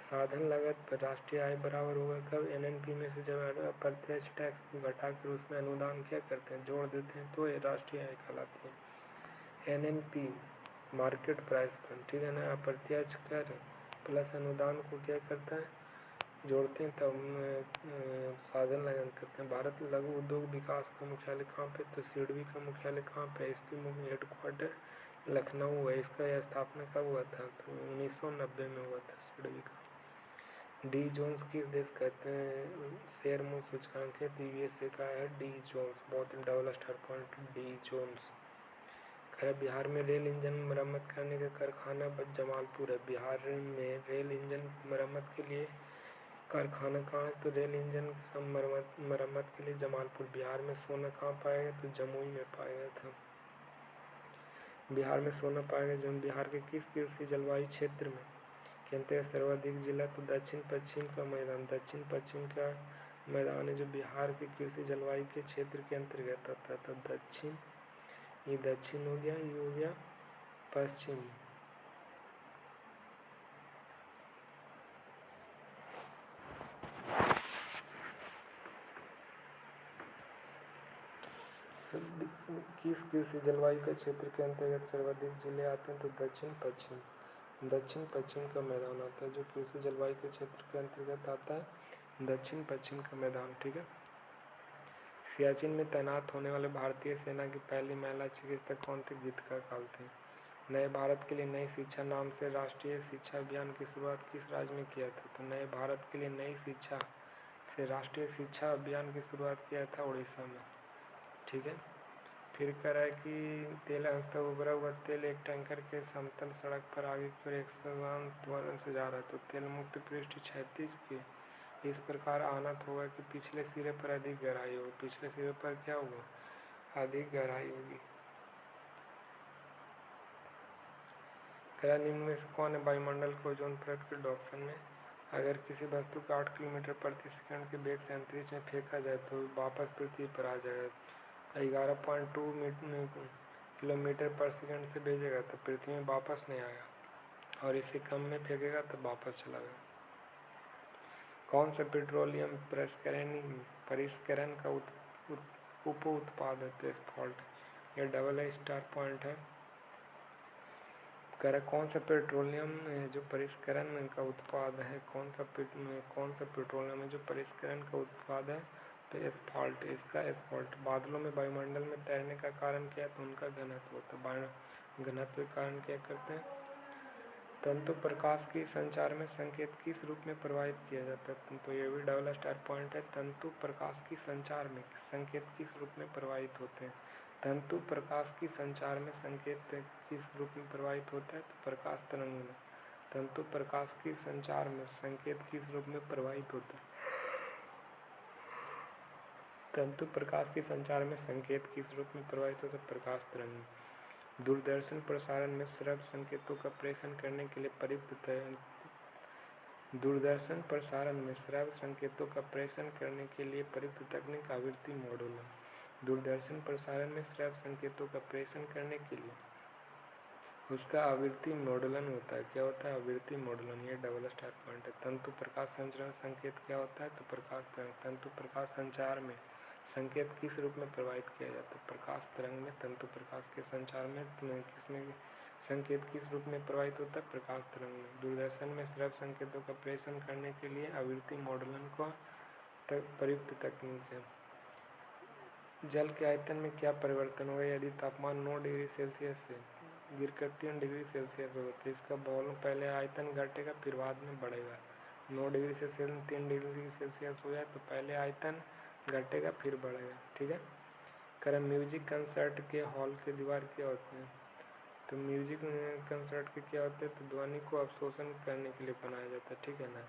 साधन लागत पर राष्ट्रीय आय बराबर होगा कब, NNP में से जब अप्रत्यक्ष टैक्स को घटाकर उसमें अनुदान क्या करते हैं, जोड़ देते हैं, तो ये राष्ट्रीय आय कहलाती है। NNP मार्केट प्राइस फंड, ठीक है ना। अप्रत्यक्ष कर प्लस अनुदान को क्या करता है, जोड़ते हैं तब साधन लगान करते हैं। भारत लघु उद्योग विकास का मुख्यालय कहाँ पे, तो सिडबी का मुख्यालय कहाँ पे है, इसकी हेडक्वार्टर लखनऊ है। इसका स्थापना कब हुआ था, तो 1990 में हुआ था सिडबी का। डी जोन्स किस देश कहते हैं, शेयर मूल्य सूचकांक है, पीवीएसए का है डी जोन्स, बहुत double star point D Jones. Bihar में रेल इंजन मरम्मत करने का कारखाना जमालपुर है। बिहार में रेल इंजन मरम्मत के लिए कारखाना कहाँ है, तो रेल इंजन मरम्मत के लिए जमालपुर। बिहार में सोना कहाँ पाया गया, तो जमुई में पाया गया था। बिहार में सोना पाया गया जमुई। बिहार के किस कृषि जलवायु क्षेत्र में के अंतर्गत सर्वाधिक जिला, तो दक्षिण पश्चिम का मैदान, दक्षिण पश्चिम का मैदान है जो बिहार के कृषि जलवायु के क्षेत्र के अंतर्गत आता है। तो दक्षिण, ये दक्षिण हो गया, ये हो गया पश्चिम। किस कृषि जलवायु के क्षेत्र के अंतर्गत सर्वाधिक जिले आते हैं, तो दक्षिण पश्चिम, दक्षिण पश्चिम का मैदान आता है जो कृषि जलवायु के क्षेत्र के अंतर्गत आता है, दक्षिण पश्चिम का मैदान। ठीक है। सियाचिन में तैनात होने वाले भारतीय सेना की पहली महिला चिकित्सक कौन थी, गीतिका काल थी। नए भारत के लिए नई शिक्षा नाम से राष्ट्रीय शिक्षा अभियान की शुरुआत किस राज्य में किया था, तो नए भारत के लिए नई शिक्षा से राष्ट्रीय शिक्षा अभियान की शुरुआत किया था उड़ीसा में। ठीक है। फिर कह रहा है कि तेल अंशतः उभरा हुआ तेल एक टैंकर के समतल सड़क पर आगे की ओर एक समान त्वरण से जा रहा है, तो तेल मुक्त पृष्ठ क्षैतिज के इस प्रकार आनत होगा कि पिछले सिरे पर अधिक गहराई होगी। पिछले सिरे पर क्या होगा, अधिक गहराई होगी। निम्न में से कौन है वायुमंडल को ओजोन परत के डॉप्सन में, अगर किसी वस्तु को 8 किलोमीटर प्रति सेकंड के वेग से अंतरिक्ष में फेंका जाए तो वापस पृथ्वी पर आ जाएगा। 11.2 किलोमीटर पर सेकंड से भेजेगा तो पृथ्वी में वापस नहीं आएगा, और इससे कम में फेंकेगा तो वापस चला गया। कौन सा पेट्रोलियम परिष्करण का उप उत्पाद है, तो एस्फाल्ट। यह डबल स्टार पॉइंट है। कह रहा कौन सा पेट्रोलियम जो परिष्करण का उत्पाद है, कौन सा पेट्रोलियम है जो परिष्करण का उत्पाद है, तो एस्फाल्ट। इसका एस्फाल्ट। बादलों में वायुमंडल में तैरने का कारण क्या है, तो उनका घनत्व होता है। घनत्व के कारण क्या करते हैं, तंतु प्रकाश की संचार में संकेत किस रूप में प्रवाहित किया जाता है, तो ये भी डबल स्टार पॉइंट है। तंतु प्रकाश की संचार में संकेत किस रूप में प्रवाहित होते हैं, तंतु प्रकाश की संचार में संकेत किस रूप में प्रवाहित होता है, तो प्रकाश तरंग में। तंतु प्रकाश की संचार में संकेत किस रूप में प्रवाहित होता है, तंतु प्रकाश की संचार में संकेत किस रूप में प्रवाहित होता है, प्रकाश तरंग में। दूरदर्शन प्रसारण में श्रव्य संकेतों का प्रेषण करने के लिए प्रयुक्त दूरदर्शन प्रसारण में श्रव्य संकेतों का प्रेषण करने के लिए प्रयुक्त तकनीक आवृत्ति मॉडुलन। दूरदर्शन प्रसारण में श्रव्य संकेतों का प्रेषण करने के लिए उसका आवृत्ति मॉडुलन होता है। क्या होता है, आवृत्ति मॉडुलन। ये डबल स्टार पॉइंट है। तंतु प्रकाश संचरण संकेत क्या होता है, तो प्रकाश तरंग। तंतु प्रकाश संचार में संकेत किस रूप में प्रवाहित किया जाता है, प्रकाश तरंग में। तंतु प्रकाश के संचार में किसमें संकेत किस रूप में प्रवाहित होता है, प्रकाश तरंग में। दूरदर्शन में श्रव्य संकेतों का प्रेषण करने के लिए आवृत्ति मॉडुलन को प्रयुक्त तकनीक है। जल के आयतन में क्या परिवर्तन होगा यदि तापमान 9 डिग्री सेल्सियस से गिरकर 3 डिग्री सेल्सियस होगा, तो इसका वॉल्यूम पहले आयतन घटेगा फिर बाद में बढ़ेगा। 9 डिग्री से 3 डिग्री सेल्सियस हो जाए तो पहले आयतन घटेगा फिर बढ़ेगा। ठीक है। म्यूजिक कंसर्ट के हॉल के दीवार क्या होते हैं, तो म्यूजिक कंसर्ट के क्या होते हैं, तो ध्वनि को अवशोषण करने के लिए बनाया जाता है। ठीक है ना।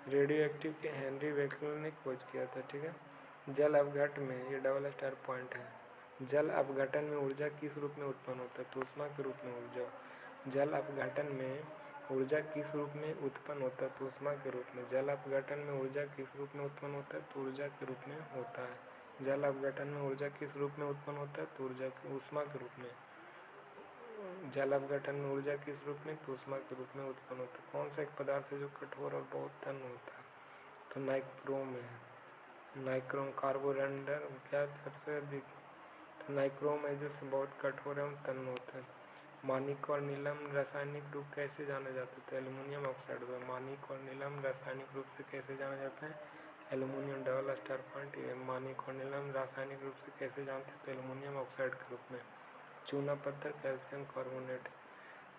रेडियो एक्टिव के हेनरी बेकल ने खोज किया था। ठीक है। जल अपघट में, ये डबल स्टार पॉइंट है, जल अपघटन में ऊर्जा किस रूप में उत्पन्न होता है, तो ऊष्मा के रूप में ऊर्जा। जल अपघटन में ऊर्जा किस रूप में उत्पन्न होता है, तो ऊष्मा के रूप में। जल अपघटन में ऊर्जा किस रूप में उत्पन्न होता है, तो ऊर्जा के रूप में होता है। जल अपघटन में ऊर्जा किस रूप में उत्पन्न होता है, तो ऊष्मा के रूप में। जल अपघटन में ऊर्जा किस रूप में, तो ऊष्मा के रूप में उत्पन्न होता है। कौन सा एक पदार्थ है जो कठोर और बहुत तन्य होता है, तो नाइक्रोम है। नाइक्रोम। कार्बोरेंडर क्या सबसे अधिक, तो नाइक्रोम है जो बहुत कठोर एवं तन्य होता है। माणिक और नीलम रासायनिक रूप कैसे जाना जाता है? तो एल्युमिनियम ऑक्साइड हुआ। माणिक और नीलम रासायनिक रूप से कैसे जाना जाता है? Aluminium double star point. माणिक और नीलम रासायनिक रूप से कैसे जानते हैं? तो एल्युमिनियम ऑक्साइड के रूप में। चूना पत्थर कैल्शियम कार्बोनेट।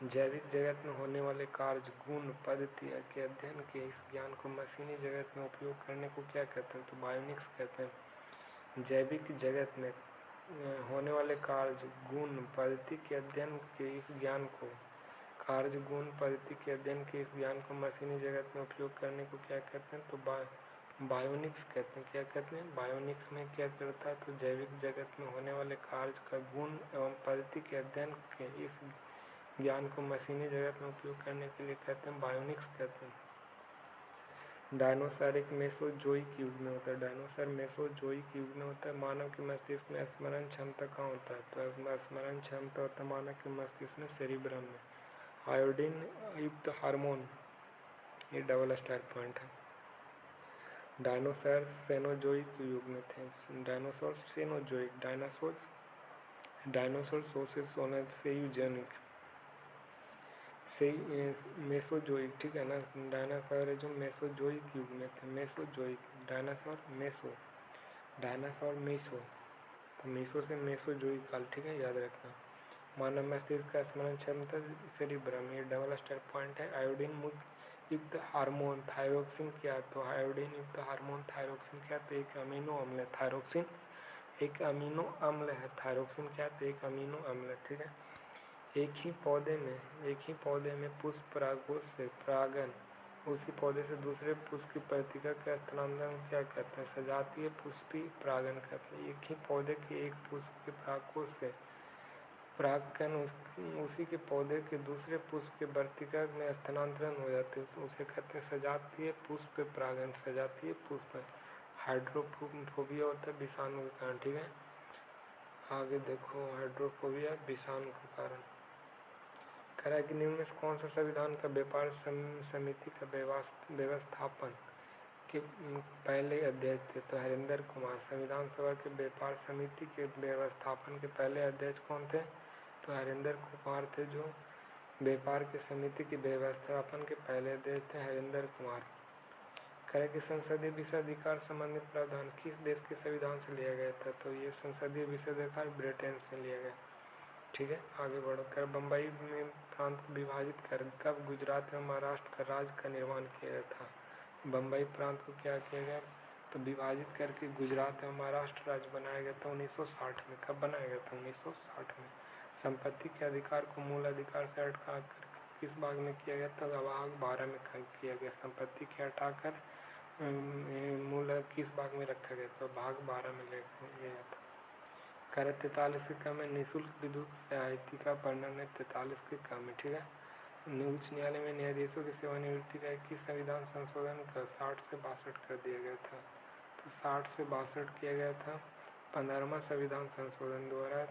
जैविक जगत में होने वाले कार्य गुण पद्धति के अध्ययन के इस ज्ञान को मशीनी जगत में उपयोग करने को क्या कहते हैं? तो बायोनिक्स कहते हैं। जैविक जगत में होने वाले कार्य गुण पद्धति के अध्ययन के इस ज्ञान को कार्य गुण पद्धति के अध्ययन के इस ज्ञान को मशीनी जगत में उपयोग करने को क्या कहते हैं? तो बायोनिक्स कहते हैं। क्या कहते हैं? बायोनिक्स में क्या करता है? तो जैविक जगत में होने वाले कार्य का गुण एवं पद्धति के अध्ययन के इस ज्ञान को मशीनी जगत में उपयोग करने के लिए कहते हैं बायोनिक्स कहते हैं। डायनोसॉर एक मेसोजोइक युग में होता है। डायनोसॉर मेसोजोइक युग में होता है। मानव के मस्तिष्क में स्मरण क्षमता कहाँ होता है? तो स्मरण क्षमता होता है मानव के मस्तिष्क में सेरिब्रम में। आयोडीन युक्त हार्मोन, ये डबल स्टार पॉइंट है। डायनोसॉर सेनोजोइक युग में थे। डायनोसॉर सेनोजोइक, डायनोसॉर सोसिस सोना सेयुजेनिक से मेसोजोइक, ठीक है ना। डायनासोर है जो मेसोजोइक युग में थे। Mesozoic, dinosaur meso, dinosaur meso, तो मेसो से मेसोजोइक काल, ठीक है, याद रखना। मानव मस्तिष्क का स्मरण क्षमता सेरिब्रम, ये डबल स्टार पॉइंट है। आयोडीन युक्त हार्मोन थायरोक्सिन क्या? तो आयोडीन युक्त हार्मोन थायरोक्सिन क्या? तो एक अमीनो अम्ल है थायरोक्सिन, एक अमीनो अम्ल है थायरोक्सिन क्या? तो एक अमीनो अम्ल है, ठीक है। एक ही पौधे में पुष्प परागकोश से परागन, उसी पौधे से दूसरे पुष्प की पत्रिका के स्थानांतरण क्या कहते हैं? सजातीय पुष्पी परागन कहते हैं। एक ही पौधे के एक पुष्प के परागकोश से परागकण उसी के पौधे के दूसरे पुष्प के वर्तिका में स्थानांतरण हो जाते हैं, तो उसे कहते हैं सजातीय पुष्प परागन। सजातीय पुष्प हाइड्रोफोबिया होता है विषाणु के कारण, ठीक है। आगे देखो, हाइड्रोफोबिया विषाणु के कारण। कह रहा है कि निम्न में से कौन सा संविधान का व्यापार समिति का व्यवस्थापन के पहले अध्यक्ष थे? तो हरिंदर कुमार। संविधान सभा के व्यापार समिति के व्यवस्थापन के पहले अध्यक्ष कौन थे? तो हरिंदर कुमार थे, जो व्यापार के समिति के व्यवस्थापन के पहले अध्यक्ष थे, हरिंदर कुमार। कह कि संसदीय विशेषाधिकार संबंधी प्रावधान किस देश के संविधान से लिया गया था? तो ये संसदीय विशेषाधिकार ब्रिटेन से लिया गया, ठीक है। आगे बढ़ो। कर बम्बई में प्रांत को विभाजित कर कब गुजरात एवं महाराष्ट्र का राज्य का निर्माण किया गया था? बम्बई प्रांत को क्या किया गया? तो विभाजित करके गुजरात एवं महाराष्ट्र राज्य बनाया गया था 1960 में। कब बनाया गया था? 1960 में। संपत्ति के अधिकार को मूल अधिकार से हटाकर किस भाग में किया गया था? भाग 12 में किया गया। संपत्ति के हटाकर मूल किस भाग में रखा गया था? भाग 12 में ले गया था। कर 43 के कम है। निःशुल्क विद्युत सहायतिका वर्णन है 43 के कम है, ठीक है। उच्च न्यायालय में न्यायाधीशों की सेवानिवृत्ति का 21 संविधान संशोधन का 60 से 62 कर दिया गया था। तो 60 से 62 किया गया था। 15वां संविधान संशोधन द्वारा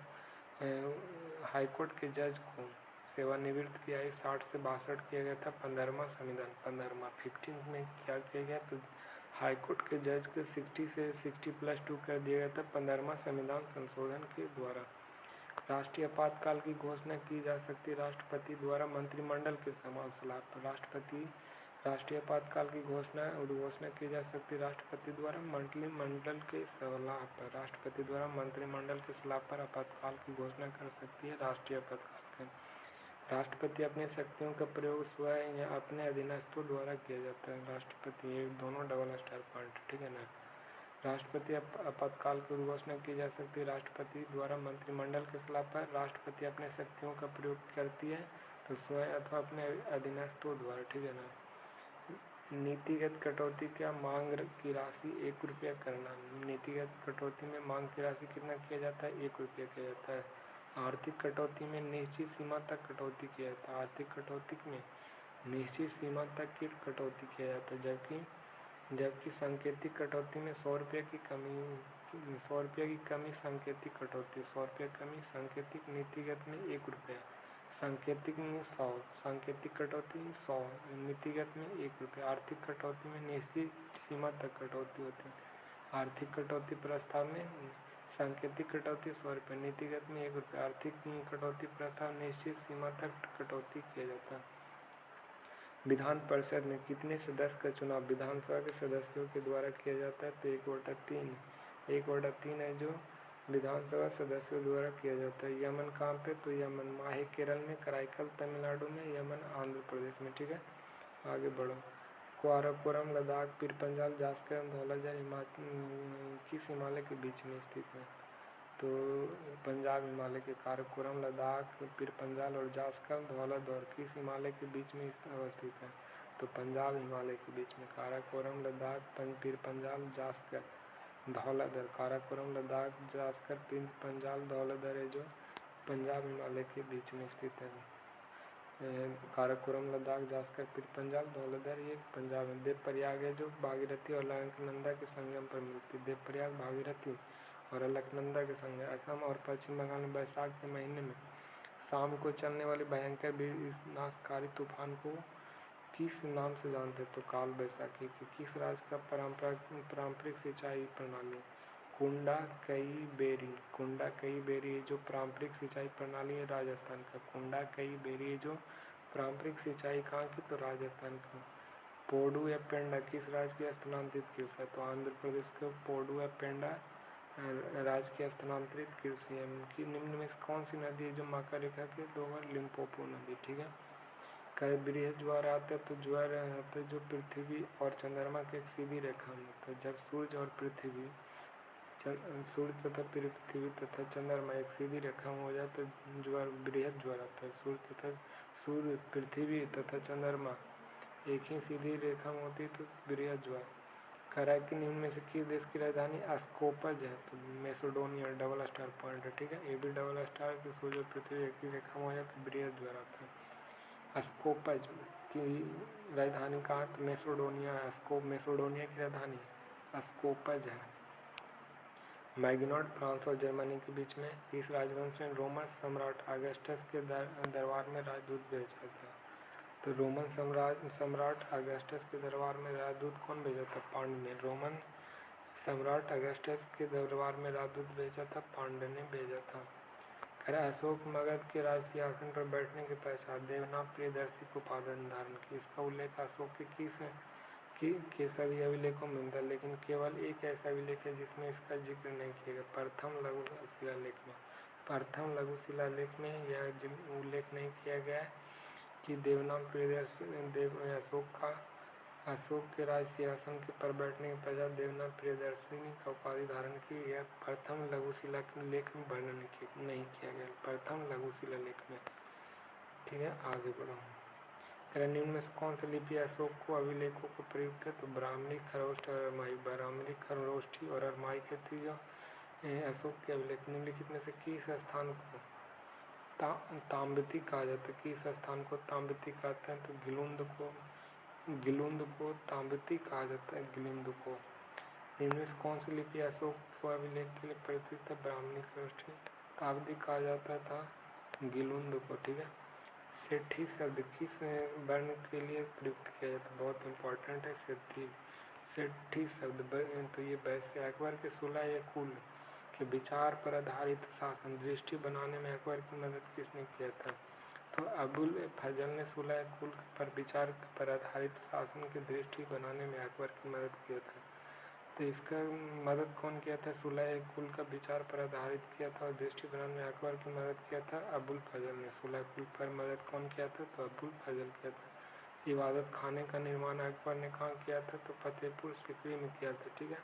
हाईकोर्ट के जज को सेवानिवृत्त की आयु 60 से 62 किया गया था। 15वां संविधान 15 में क्या किया गया? तो हाईकोर्ट के जज के 60 से 60+2 कर दिया गया था 15वां संविधान संशोधन के द्वारा। राष्ट्रीय आपातकाल की घोषणा की जा सकती है राष्ट्रपति द्वारा मंत्रिमंडल के सलाह पर। राष्ट्रीय आपातकाल की घोषणा की जा सकती है राष्ट्रपति द्वारा मंत्रिमंडल के सलाह पर। राष्ट्रपति द्वारा मंत्रिमंडल के सलाह पर आपातकाल की घोषणा कर सकती है राष्ट्रीय आपातकाल के। राष्ट्रपति अपनी शक्तियों का प्रयोग स्वयं या अपने अधीनस्थों द्वारा किया जाता है। राष्ट्रपति, ये दोनों डबल स्टार पॉइंट, ठीक है ना। राष्ट्रपति आपातकाल की घोषणा की जा सकती है राष्ट्रपति द्वारा मंत्रिमंडल के सलाह पर। राष्ट्रपति अपने शक्तियों का प्रयोग करती है तो स्वयं अथवा अपने अधीनस्थों द्वारा, ठीक है ना। नीतिगत कटौती क्या? मांग की राशि 1 रुपया करना। नीतिगत कटौती में मांग की राशि कितना किया जाता है? 1 रुपया किया जाता है। आर्थिक कटौती में निश्चित सीमा तक कटौती किया जाता है। आर्थिक कटौती में निश्चित सीमा तक की कटौती किया जाता है, जबकि सांकेतिक कटौती में 100 रुपये की कमी सांकेतिक कटौती, 100 रुपये कमी सांकेतिक। नीतिगत में 1 रुपया, सांकेतिक में 100, सांकेतिक कटौती 100, नीतिगत में 1 रुपया। आर्थिक कटौती में निश्चित सीमा तक कटौती होती है। आर्थिक कटौती प्रस्ताव में सांकेतिक कटौती 100 रुपये, नीतिगत में 1 रुपये, आर्थिक कटौती प्रस्ताव निश्चित सीमा तक कटौती किया जाता है। विधान परिषद में कितने सदस्य का चुनाव विधानसभा के सदस्यों के द्वारा किया जाता है? तो 1/3, 1/3 है जो विधानसभा सदस्यों द्वारा किया जाता है। यमन कहाँ पे? तो यमन माहे केरल में, कराईकल तमिलनाडु में, यमन आंध्र प्रदेश में। ठीक है, आगे बढ़ो। काराकोरम लद्दाख पीर पंजाल जास्कर धौलाधर किस हिमालय के बीच में स्थित है? तो पंजाब हिमालय के काराकोरम लद्दाख पीर पंजाल और जास्कर धौलाधर किस हिमालय के बीच में अवस्थित है? तो पंजाब हिमालय के बीच में। काराकोरम लद्दाख पीर पंजाल जास्कर धौलाधर, काराकोरम लद्दाख जास्कर पीर पंजाल धौलाधर है जो पंजाब हिमालय के बीच में स्थित है। काराकोरम लद्दाख जास्कर पीर पंजाल धौलाधर ये पंजाब में। देवप्रयाग है जो भागीरथी और अलकनंदा के संगम पर मिलती है। देवप्रयाग भागीरथी और अलकनंदा के संगम। असम और पश्चिम बंगाल में बैसाख के महीने में शाम को चलने वाले भयंकर विनाशकारी तूफान को किस नाम से जानते हैं? तो काल बैसाखी। किस राज्य का पारंपरिक सिंचाई प्रणाली? कुंडा कई बेरी। कुंडा कई बेरी जो पारंपरिक सिंचाई प्रणाली है राजस्थान का। कुंडा कई बेरी जो पारंपरिक सिंचाई कहाँ की? तो राजस्थान का। पोडू या पेंडा किस राज्य की स्थानांतरित कृषि है? तो आंध्र प्रदेश का पोडू या पेंडा राज्य की स्थानांतरित कृषि है। कि निम्न में कौन सी नदी है जो मकर रेखा के 2 बार? लिम्पोपो नदी। ठीक है, कई बृहद ज्वार आता है? तो ज्वार आता है जो पृथ्वी और चंद्रमा की एक सीधी रेखा में होता है। जब सूर्य और पृथ्वी सूर्य तथा पृथ्वी तथा चंद्रमा एक सीधी रेखा में हो जाए तो ज्वार बृहद ज्वार आता है। सूर्य पृथ्वी तथा चंद्रमा एक ही सीधी रेखा में होती है तो बृहद ज्वार। कराची निम्न में से किस देश की राजधानी अस्कोपज है? तो मैसेडोनिया, डबल स्टार पॉइंट है। ठीक है, ये भी डबल स्टार की सूर्य और पृथ्वी एक ही रेखा में हो जाए तो बृहद ज्वार आता है। अस्कोपज की राजधानी कहाँ? तो मैसेडोनिया। मैसेडोनिया की राजधानी अस्कोपज है। मैगिनॉट फ्रांस और जर्मनी के बीच में इस राजवंश ने रोमन सम्राट अगस्टस के दरबार में राजदूत भेजा था। तो रोमन सम्राट अगस्टस के दरबार में राजदूत कौन भेजा था? पांड्य ने। रोमन सम्राट अगस्टस के दरबार में राजदूत भेजा था, पांड्य ने भेजा था। अशोक मगध के राज सिंहासन पर बैठने के पश्चात देवनाथ प्रियदर्शी को उपाधि धारण की। इसका उल्लेख अशोक के सभी अभिलेखों में मिलता है, लेकिन केवल एक ऐसा अभिलेख है जिसमें इसका जिक्र नहीं किया गया। प्रथम लघु शिलालेख में। प्रथम लघु शिलालेख में यह उल्लेख नहीं किया गया कि देवनाथ प्रियदर्शी अशोक के राज सिंहासन के पर बैठने के पश्चात देवनाथ प्रियदर्शिनी का उपाधि धारण की। यह प्रथम लघु शिलालेख में वर्णन नहीं किया गया, प्रथम लघु शिलालेख में। ठीक है, आगे बढ़ो। निम्न में कौन सी लिपि अशोक को अभिलेखों को प्रयुक्त है? तो ब्राह्मणी, खरोष्ठ और अरमाई। ब्राह्मणी, खरोष्ठी और अरमाई के जो अशोक के अभिलेख। निम्नलिखित में से किस स्थान को ताम्बती कहा जाता है? किस स्थान को ताम्बती कहते हैं? तो गिलुंद को ताम्बती कहा जाता है, गिलिंद को। निम्न में कौन सी लिपि अशोक को अभिलेख के लिए प्रसिद्ध है? ब्राह्मणी, खरोष्ठी। ताम्बती कहा जाता था गिलुंद को। ठीक है, सेठी शब्द किस वर्ण के लिए प्रयुक्त किया जाता है? बहुत इंपॉर्टेंट है सेठी शब्द। तो ये वैश्य। अकबर के सुलह या कुल के विचार पर आधारित शासन दृष्टि बनाने में अकबर की मदद किसने किया था? तो अबुल फजल ने सुलह कुल पर विचार पर आधारित शासन की दृष्टि बनाने में अकबर की मदद किया था। तो इसका मदद कौन किया था? सुलह कुल का विचार पर आधारित किया था और दृष्टि बनाने में अकबर की मदद किया था अबुल फजल ने। सुलह कुल पर मदद कौन किया था? तो अबुल फजल किया था। इबादत खाने का निर्माण अकबर ने कहाँ किया था? तो फतेहपुर सीकरी में किया था। ठीक है,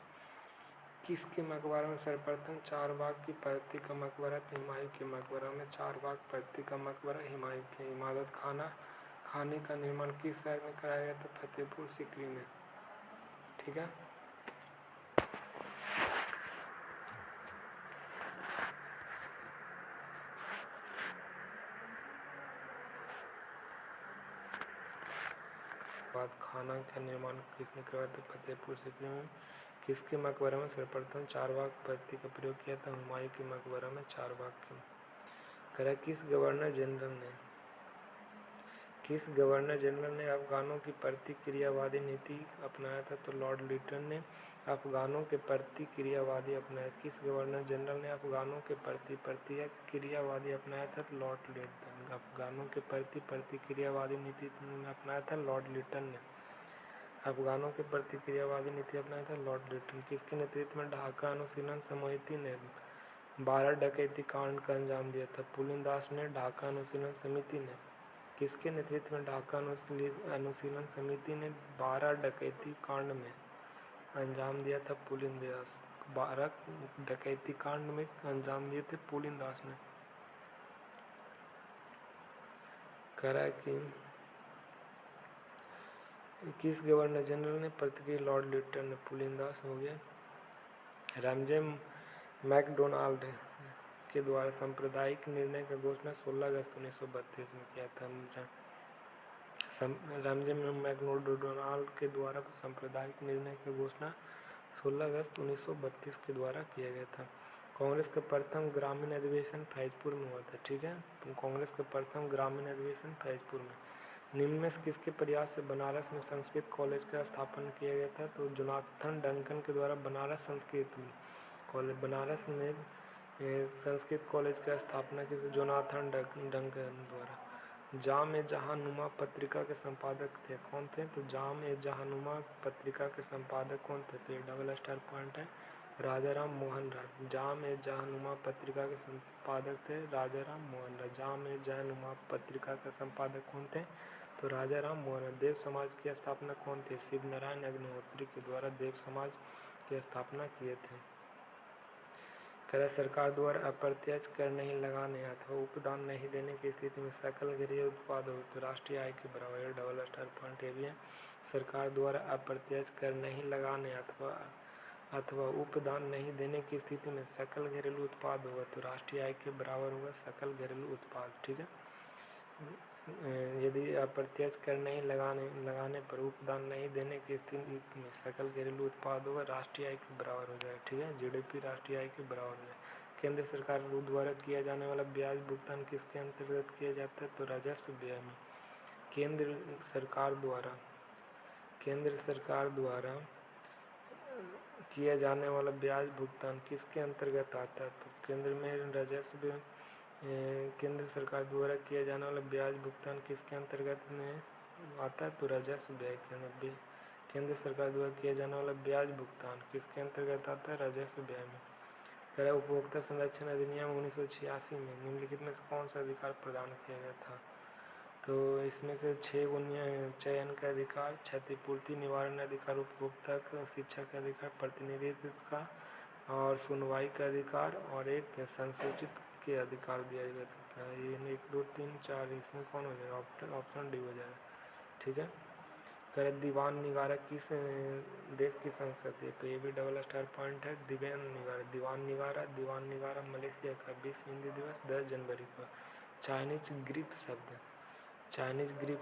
किसके मकबरे में सर्वप्रथम 4 बाग की पद्धति का मकबरा? तो हुमायूं के मकबरा में 4 बाग पद्धति का मकबरा हुमायूं के। इबादत खाने का निर्माण किस शहर में कराया गया? तो फतेहपुर सीकरी में। ठीक है, बाद खाना का निर्माण किसने करवाया? तो फतेहपुर सीकरी में। किसके मकबरे में सर्वप्रथम 4 बाग पद्धति का प्रयोग किया था? हुमायूं के मकबरा में 4 बाग के। किस गवर्नर जनरल ने अफगानों की प्रतिक्रियावादी नीति अपनाया था? तो लॉर्ड लिटन ने अफगानों के प्रतिक्रियावादी अपनाया? किस गवर्नर जनरल ने अफगानों के प्रति प्रतिक्रियावादी अपनाया था? लॉर्ड लिटन। अफगानों के प्रति प्रतिक्रियावादी नीति अपनाया था? लॉर्ड लिटन ने। अफगानों के प्रतिक्रियावादी नीति अपनाया था? लॉर्ड लिटन। किसके नेतृत्व में ढाका अनुशीलन समिति ने 12 डकैती कांड का अंजाम दिया था? पुलिनदास ने। ढाका अनुशीलन समिति ने। किसके नेतृत्व में ढाका अनुशीलन समिति ने 12 डकैती कांड में अंजाम दिया था? पुलिनदास। 12 डकैती कांड में अंजाम दिए थे पुलिनदास ने। करा कि किस गवर्नर जनरल ने प्रतिक्रिया? लॉर्ड लिटन ने। पुलिनदास हो गया। रामजे मैकडोनाल्ड के द्वारा सांप्रदायिक निर्णय का घोषणा 16 अगस्त 1932 में किया था? रामजे मैकडोनाल्ड के द्वारा सांप्रदायिक निर्णय का घोषणा 16 अगस्त 1932 के द्वारा किया गया था। कांग्रेस का प्रथम ग्रामीण अधिवेशन फैजपुर में हुआ था। ठीक है, कांग्रेस का प्रथम ग्रामीण अधिवेशन फैजपुर में। निम्न में किसके प्रयास से बनारस में संस्कृत कॉलेज का स्थापना किया गया था? तो जोनाथन डंकन के द्वारा बनारस संस्कृत कॉलेज, बनारस में संस्कृत कॉलेज का स्थापना किसी जोनाथन डंकन द्वारा। जाम ए जहांनुमा पत्रिका के संपादक थे? कौन थे? तो जाम ए जहांनुमा पत्रिका के संपादक कौन थे? तो ये डबल स्टार पॉइंट है, राजाराम मोहन राय। जाम ए जहांनुमा पत्रिका के संपादक थे राजाराम मोहन राय। जाम ए जहांनुमा पत्रिका का संपादक कौन थे? तो राजाराम मोहन राय। देव समाज की स्थापना कौन थे? शिव नारायण अग्निहोत्री के द्वारा देव समाज की स्थापना किए थे। कर सरकार द्वारा अप्रत्यक्ष कर नहीं लगाने अथवा उपदान नहीं देने की स्थिति में सकल घरेलू उत्पाद हो तो राष्ट्रीय आय के बराबर। डबल स्टार पॉइंट ये भी है। सरकार द्वारा अप्रत्यक्ष कर नहीं लगाने अथवा उपदान नहीं देने की स्थिति में सकल घरेलू उत्पाद होगा तो राष्ट्रीय आय के बराबर होगा सकल घरेलू उत्पाद। ठीक है, यदि अप्रत्यक्ष कर नहीं लगाने पर उपदान नहीं देने की स्थिति में सकल घरेलू उत्पाद होगा राष्ट्रीय आय के बराबर हो जाएगा। ठीक है, जीडीपी राष्ट्रीय आय के बराबर है। केंद्र सरकार द्वारा किया जाने वाला ब्याज भुगतान किसके अंतर्गत किया जाता है? तो राजस्व व्यय में। केंद्र सरकार द्वारा किया जाने वाला ब्याज भुगतान किसके अंतर्गत आता है? तो केंद्र में राजस्व केंद्र सरकार द्वारा किया जाने वाला ब्याज भुगतान किसके अंतर्गत में आता है? तो राजस्व व्यय के। केंद्र सरकार द्वारा किया जाने वाला ब्याज भुगतान किसके अंतर्गत आता है? राजस्व व्यय में। कर उपभोक्ता संरक्षण अधिनियम 1986 में निम्नलिखित में से कौन सा अधिकार प्रदान किया गया था? तो इसमें से 6 चयन का अधिकार, क्षतिपूर्ति निवारण अधिकार, उपभोक्ता का शिक्षा का अधिकार, प्रतिनिधित्व का और सुनवाई का अधिकार और एक संसूचित के अधिकार दिया गया था। ये 1 2 3 4 इसमें कौन हो जाएगा? ऑप्शन डी हो जाएगा। ठीक है, कर दीवान निगारा किस देश की संसद है? तो ये भी डबल स्टार पॉइंट है। दीवान निगारा मलेशिया का। विश्व हिंदी दिवस 10 जनवरी को। चाइनीज ग्रिप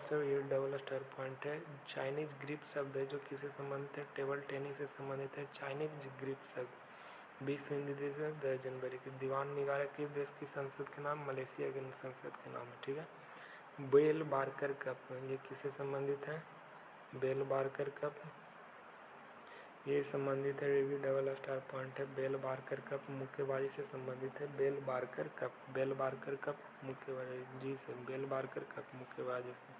शब्द ये डबल स्टार पॉइंट है। चाइनीज ग्रिप शब्द है जो किससे संबंधित है? टेबल टेनिस से संबंधित है चाइनीज ग्रिप शब्द। विश्व हिंदी दिवस 10 जनवरी की। दीवान निगारा किस देश की संसद के नाम? मलेशिया की संसद के नाम है। ठीक है, बेल बार्कर कप ये किससे संबंधित है? बेल बार्कर कप ये संबंधित है, ये भी डबल स्टार पॉइंट है। बेल बार्कर कप मुक्केबाजी से संबंधित है। बेल बार्कर कप मुक्केबाजी जी से। बेल बार्कर कप मुक्केबाजी से।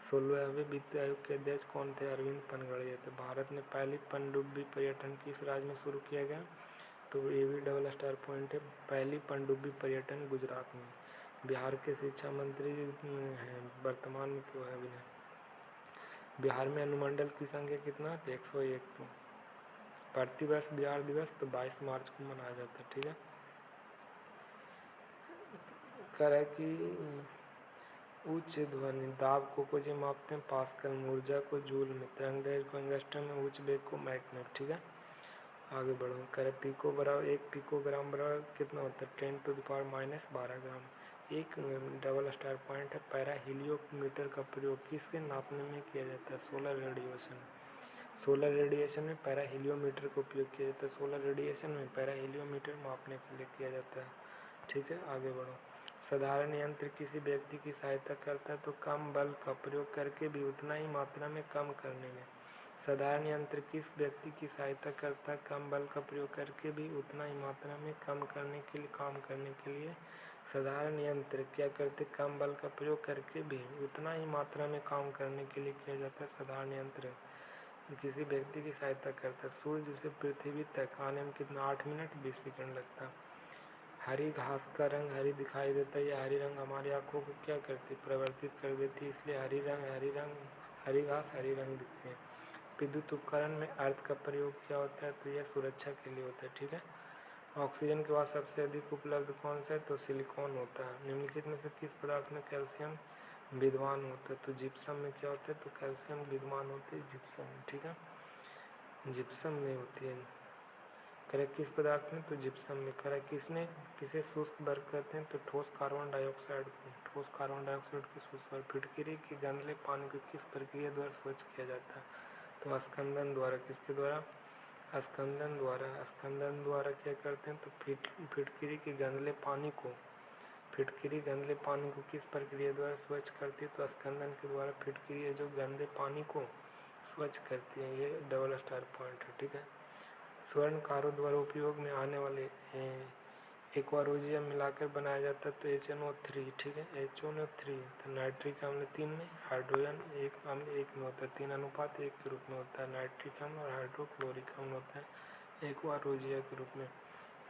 16वें वित्त आयोग के अध्यक्ष कौन थे? अरविंद पनगड़िया थे। भारत में पहली पनडुब्बी पर्यटन किस राज्य में शुरू किया गया? तो ये भी डबल स्टार पॉइंट है। पहली पनडुब्बी पर्यटन गुजरात में। बिहार के शिक्षा मंत्री हैं वर्तमान में तो है भी नहीं। बिहार में अनुमंडल की संख्या कितना है? 101। तो प्रतिवर्ष बिहार दिवस तो 22 मार्च को मनाया जाता है। ठीक है, कर है कि उच्च ध्वनि दाब को कुछ मापते हैं पास्कल, ऊर्जा को जूल में, तरंगदैर्घ्य को एंगस्ट्रम में, उच्च वेग को मैक में। ठीक है, आगे बढ़ो। कर पिको बराबर 1 पिकोग्राम बराबर कितना होता है? 10⁻⁻12 ग्राम। एक डबल स्टार पॉइंट है। पैरा हीलियोमीटर का प्रयोग किसके नापने में किया जाता है? सोलर रेडिएशन में पैरा हीलियोमीटर का उपयोग किया जाता है। सोलर रेडिएशन में पैरा हीलियोमीटर मापने के लिए किया जाता है। ठीक है, आगे बढ़ो। साधारण यंत्र किसी व्यक्ति की सहायता करता है तो कम बल का प्रयोग करके भी उतना ही मात्रा में कम करने में साधारण यंत्र किस व्यक्ति की सहायता करता है कम बल का प्रयोग करके भी उतना ही मात्रा में काम करने के लिए। साधारण यंत्र क्या करते, कम बल का प्रयोग करके भी उतना ही मात्रा में काम करने के लिए किया जाता है। साधारण यंत्र किसी व्यक्ति की सहायता करता है। सूर्य से पृथ्वी तक आने में कितना 8 मिनट 20 सेकंड लगता है। हरी घास का रंग हरी दिखाई देता है। यह हरी रंग हमारी आंखों को क्या करती, परिवर्तित कर देती है, इसलिए हरी घास हरी रंग दिखते हैं। विद्युत उपकरण में अर्थ का प्रयोग क्या होता है, तो यह सुरक्षा के लिए होता है। ठीक है। ऑक्सीजन के बाद सबसे अधिक उपलब्ध कौन सा है, तो सिलिकॉन होता है। निम्नलिखित में से किस पदार्थ में कैल्शियम विद्यमान होता है, तो जिप्सम में क्या होता है, तो कैल्शियम विद्यमान होती है जिप्सम में। ठीक है, जिप्सम में होती है। करेक्ट किस पदार्थ में, तो जिप्सम में। करेक्ट किसे शुष्क वर्ग कहते हैं, तो ठोस कार्बन डाइऑक्साइड को। ठोस कार्बन डाइऑक्साइड की शुष्क वर्ग। फिटकरी की गंदले पानी को किस प्रक्रिया द्वारा स्वच्छ किया जाता है, तो स्कंदन द्वारा। किसके द्वारा, स्कंदन द्वारा। स्कंदन द्वारा क्या करते हैं, तो फिटकरी के गंदले पानी को किस प्रक्रिया द्वारा स्वच्छ करती है, तो स्कंदन के द्वारा फिटकरी है जो गंदे पानी को स्वच्छ करती है। ये डबल स्टार पॉइंट है। ठीक है। स्वर्णकारों द्वारा उपयोग में आने वाले एक्वारोजियम मिलाकर बनाया जाता है, तो HNO3। ठीक है, HNO3। तो नाइट्रिक अम्ल 3 में, हाइड्रोजन एक अम्ल 1 में होता है। 3:1 के रूप में होता है। नाइट्रिक अम्ल और हाइड्रोक्लोरिक अम्ल होता है एक्वारोजिया के रूप में।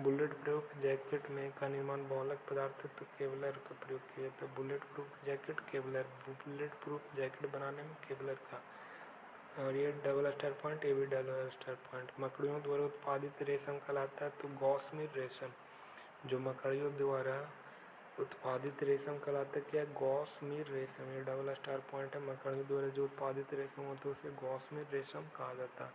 बुलेट प्रूफ जैकेट में का निर्माण बहुलक पदार्थ तो केवलर का प्रयोग किया जाता है। Bullet proof jacket Kevlar, bullet proof jacket बनाने में केवलर का। और ये डबल स्टार पॉइंट, ये भी डबल स्टार पॉइंट। मकड़ियों द्वारा उत्पादित रेशम कहलाता है, तो गौसमीर रेशम। जो मकड़ियों द्वारा उत्पादित रेशम कहलाता है क्या, गौसमीर रेशम। ये डबल स्टार पॉइंट है। मकड़ियों द्वारा जो उत्पादित रेशम होता है उसे गौसमीर रेशम कहा जाता है।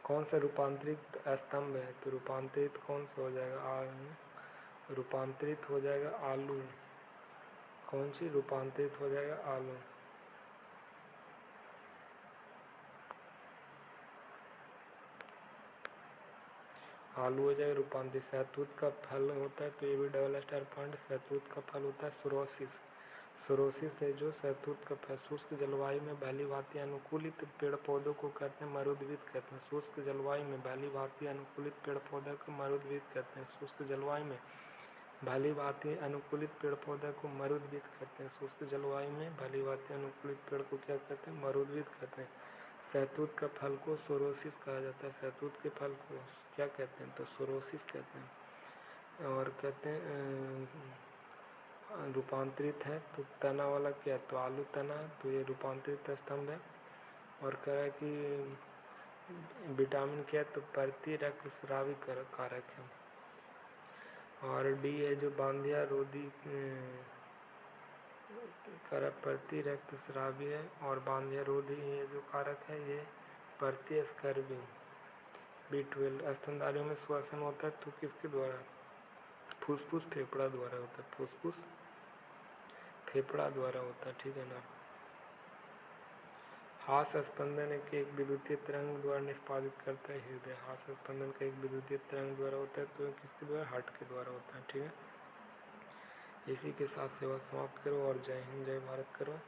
कौन सा रूपांतरित स्तंभ है, तो रूपांतरित कौन सा हो जाएगा, रूपांतरित हो जाएगा आलू। कौन सी रूपांतरित हो जाएगा, आलू। आलू हो जाएगा रूपांतरित। सहतूत का फल होता है, तो ये भी डबल स्टार पॉइंट। सहतूत का फल होता है सोरोसिस। सोरोसिस है जो सहतूत का फल। शुष्क जलवायु में भली भांति अनुकूलित पेड़ पौधों को कहते हैं मरुद्भिद कहते हैं। शुष्क जलवायु में भली भांति अनुकूलित पेड़ पौधों को मरुद्भिद कहते हैं। शुष्क जलवायु में भली भांति अनुकूलित पेड़ पौधे को मरुद्भिद कहते हैं। शुष्क जलवायु में भली भांति अनुकूलित पेड़ को क्या कहते हैं, मरुद्भिद कहते हैं। सहतूत का फल को सोरोसिस कहा जाता है। सहतूत के फल को क्या कहते हैं, तो सोरोसिस कहते हैं। और कहते हैं रूपांतरित है, तो तना वाला क्या है, तो आलू तना, तो ये रूपांतरित स्तंभ है। और कह रहा है कि विटामिन क्या है, तो प्रतिरक्तस्रावी कारक है। और डी है जो बांधिया रोधी प्रतिरक्तस्रावी है। और बांधिया रोधी ये जो कारक है ये प्रतिस्कर्वी। B12 स्तनधारियों में श्वसन होता है, तो किसके द्वारा, फुसफुस फेफड़ा द्वारा होता है। फुसफुस फेफड़ा द्वारा होता है। ठीक है ना। हास स्पंदन एक विद्युतीय तरंग द्वारा निष्पादित करता है हृदय। हास स्पंदन का एक विद्युतीय तरंग द्वारा होता है, तो किसके द्वारा, हार्ट के द्वारा होता है। ठीक है। इसी के साथ सेवा समाप्त करो और जय हिंद जय भारत करो।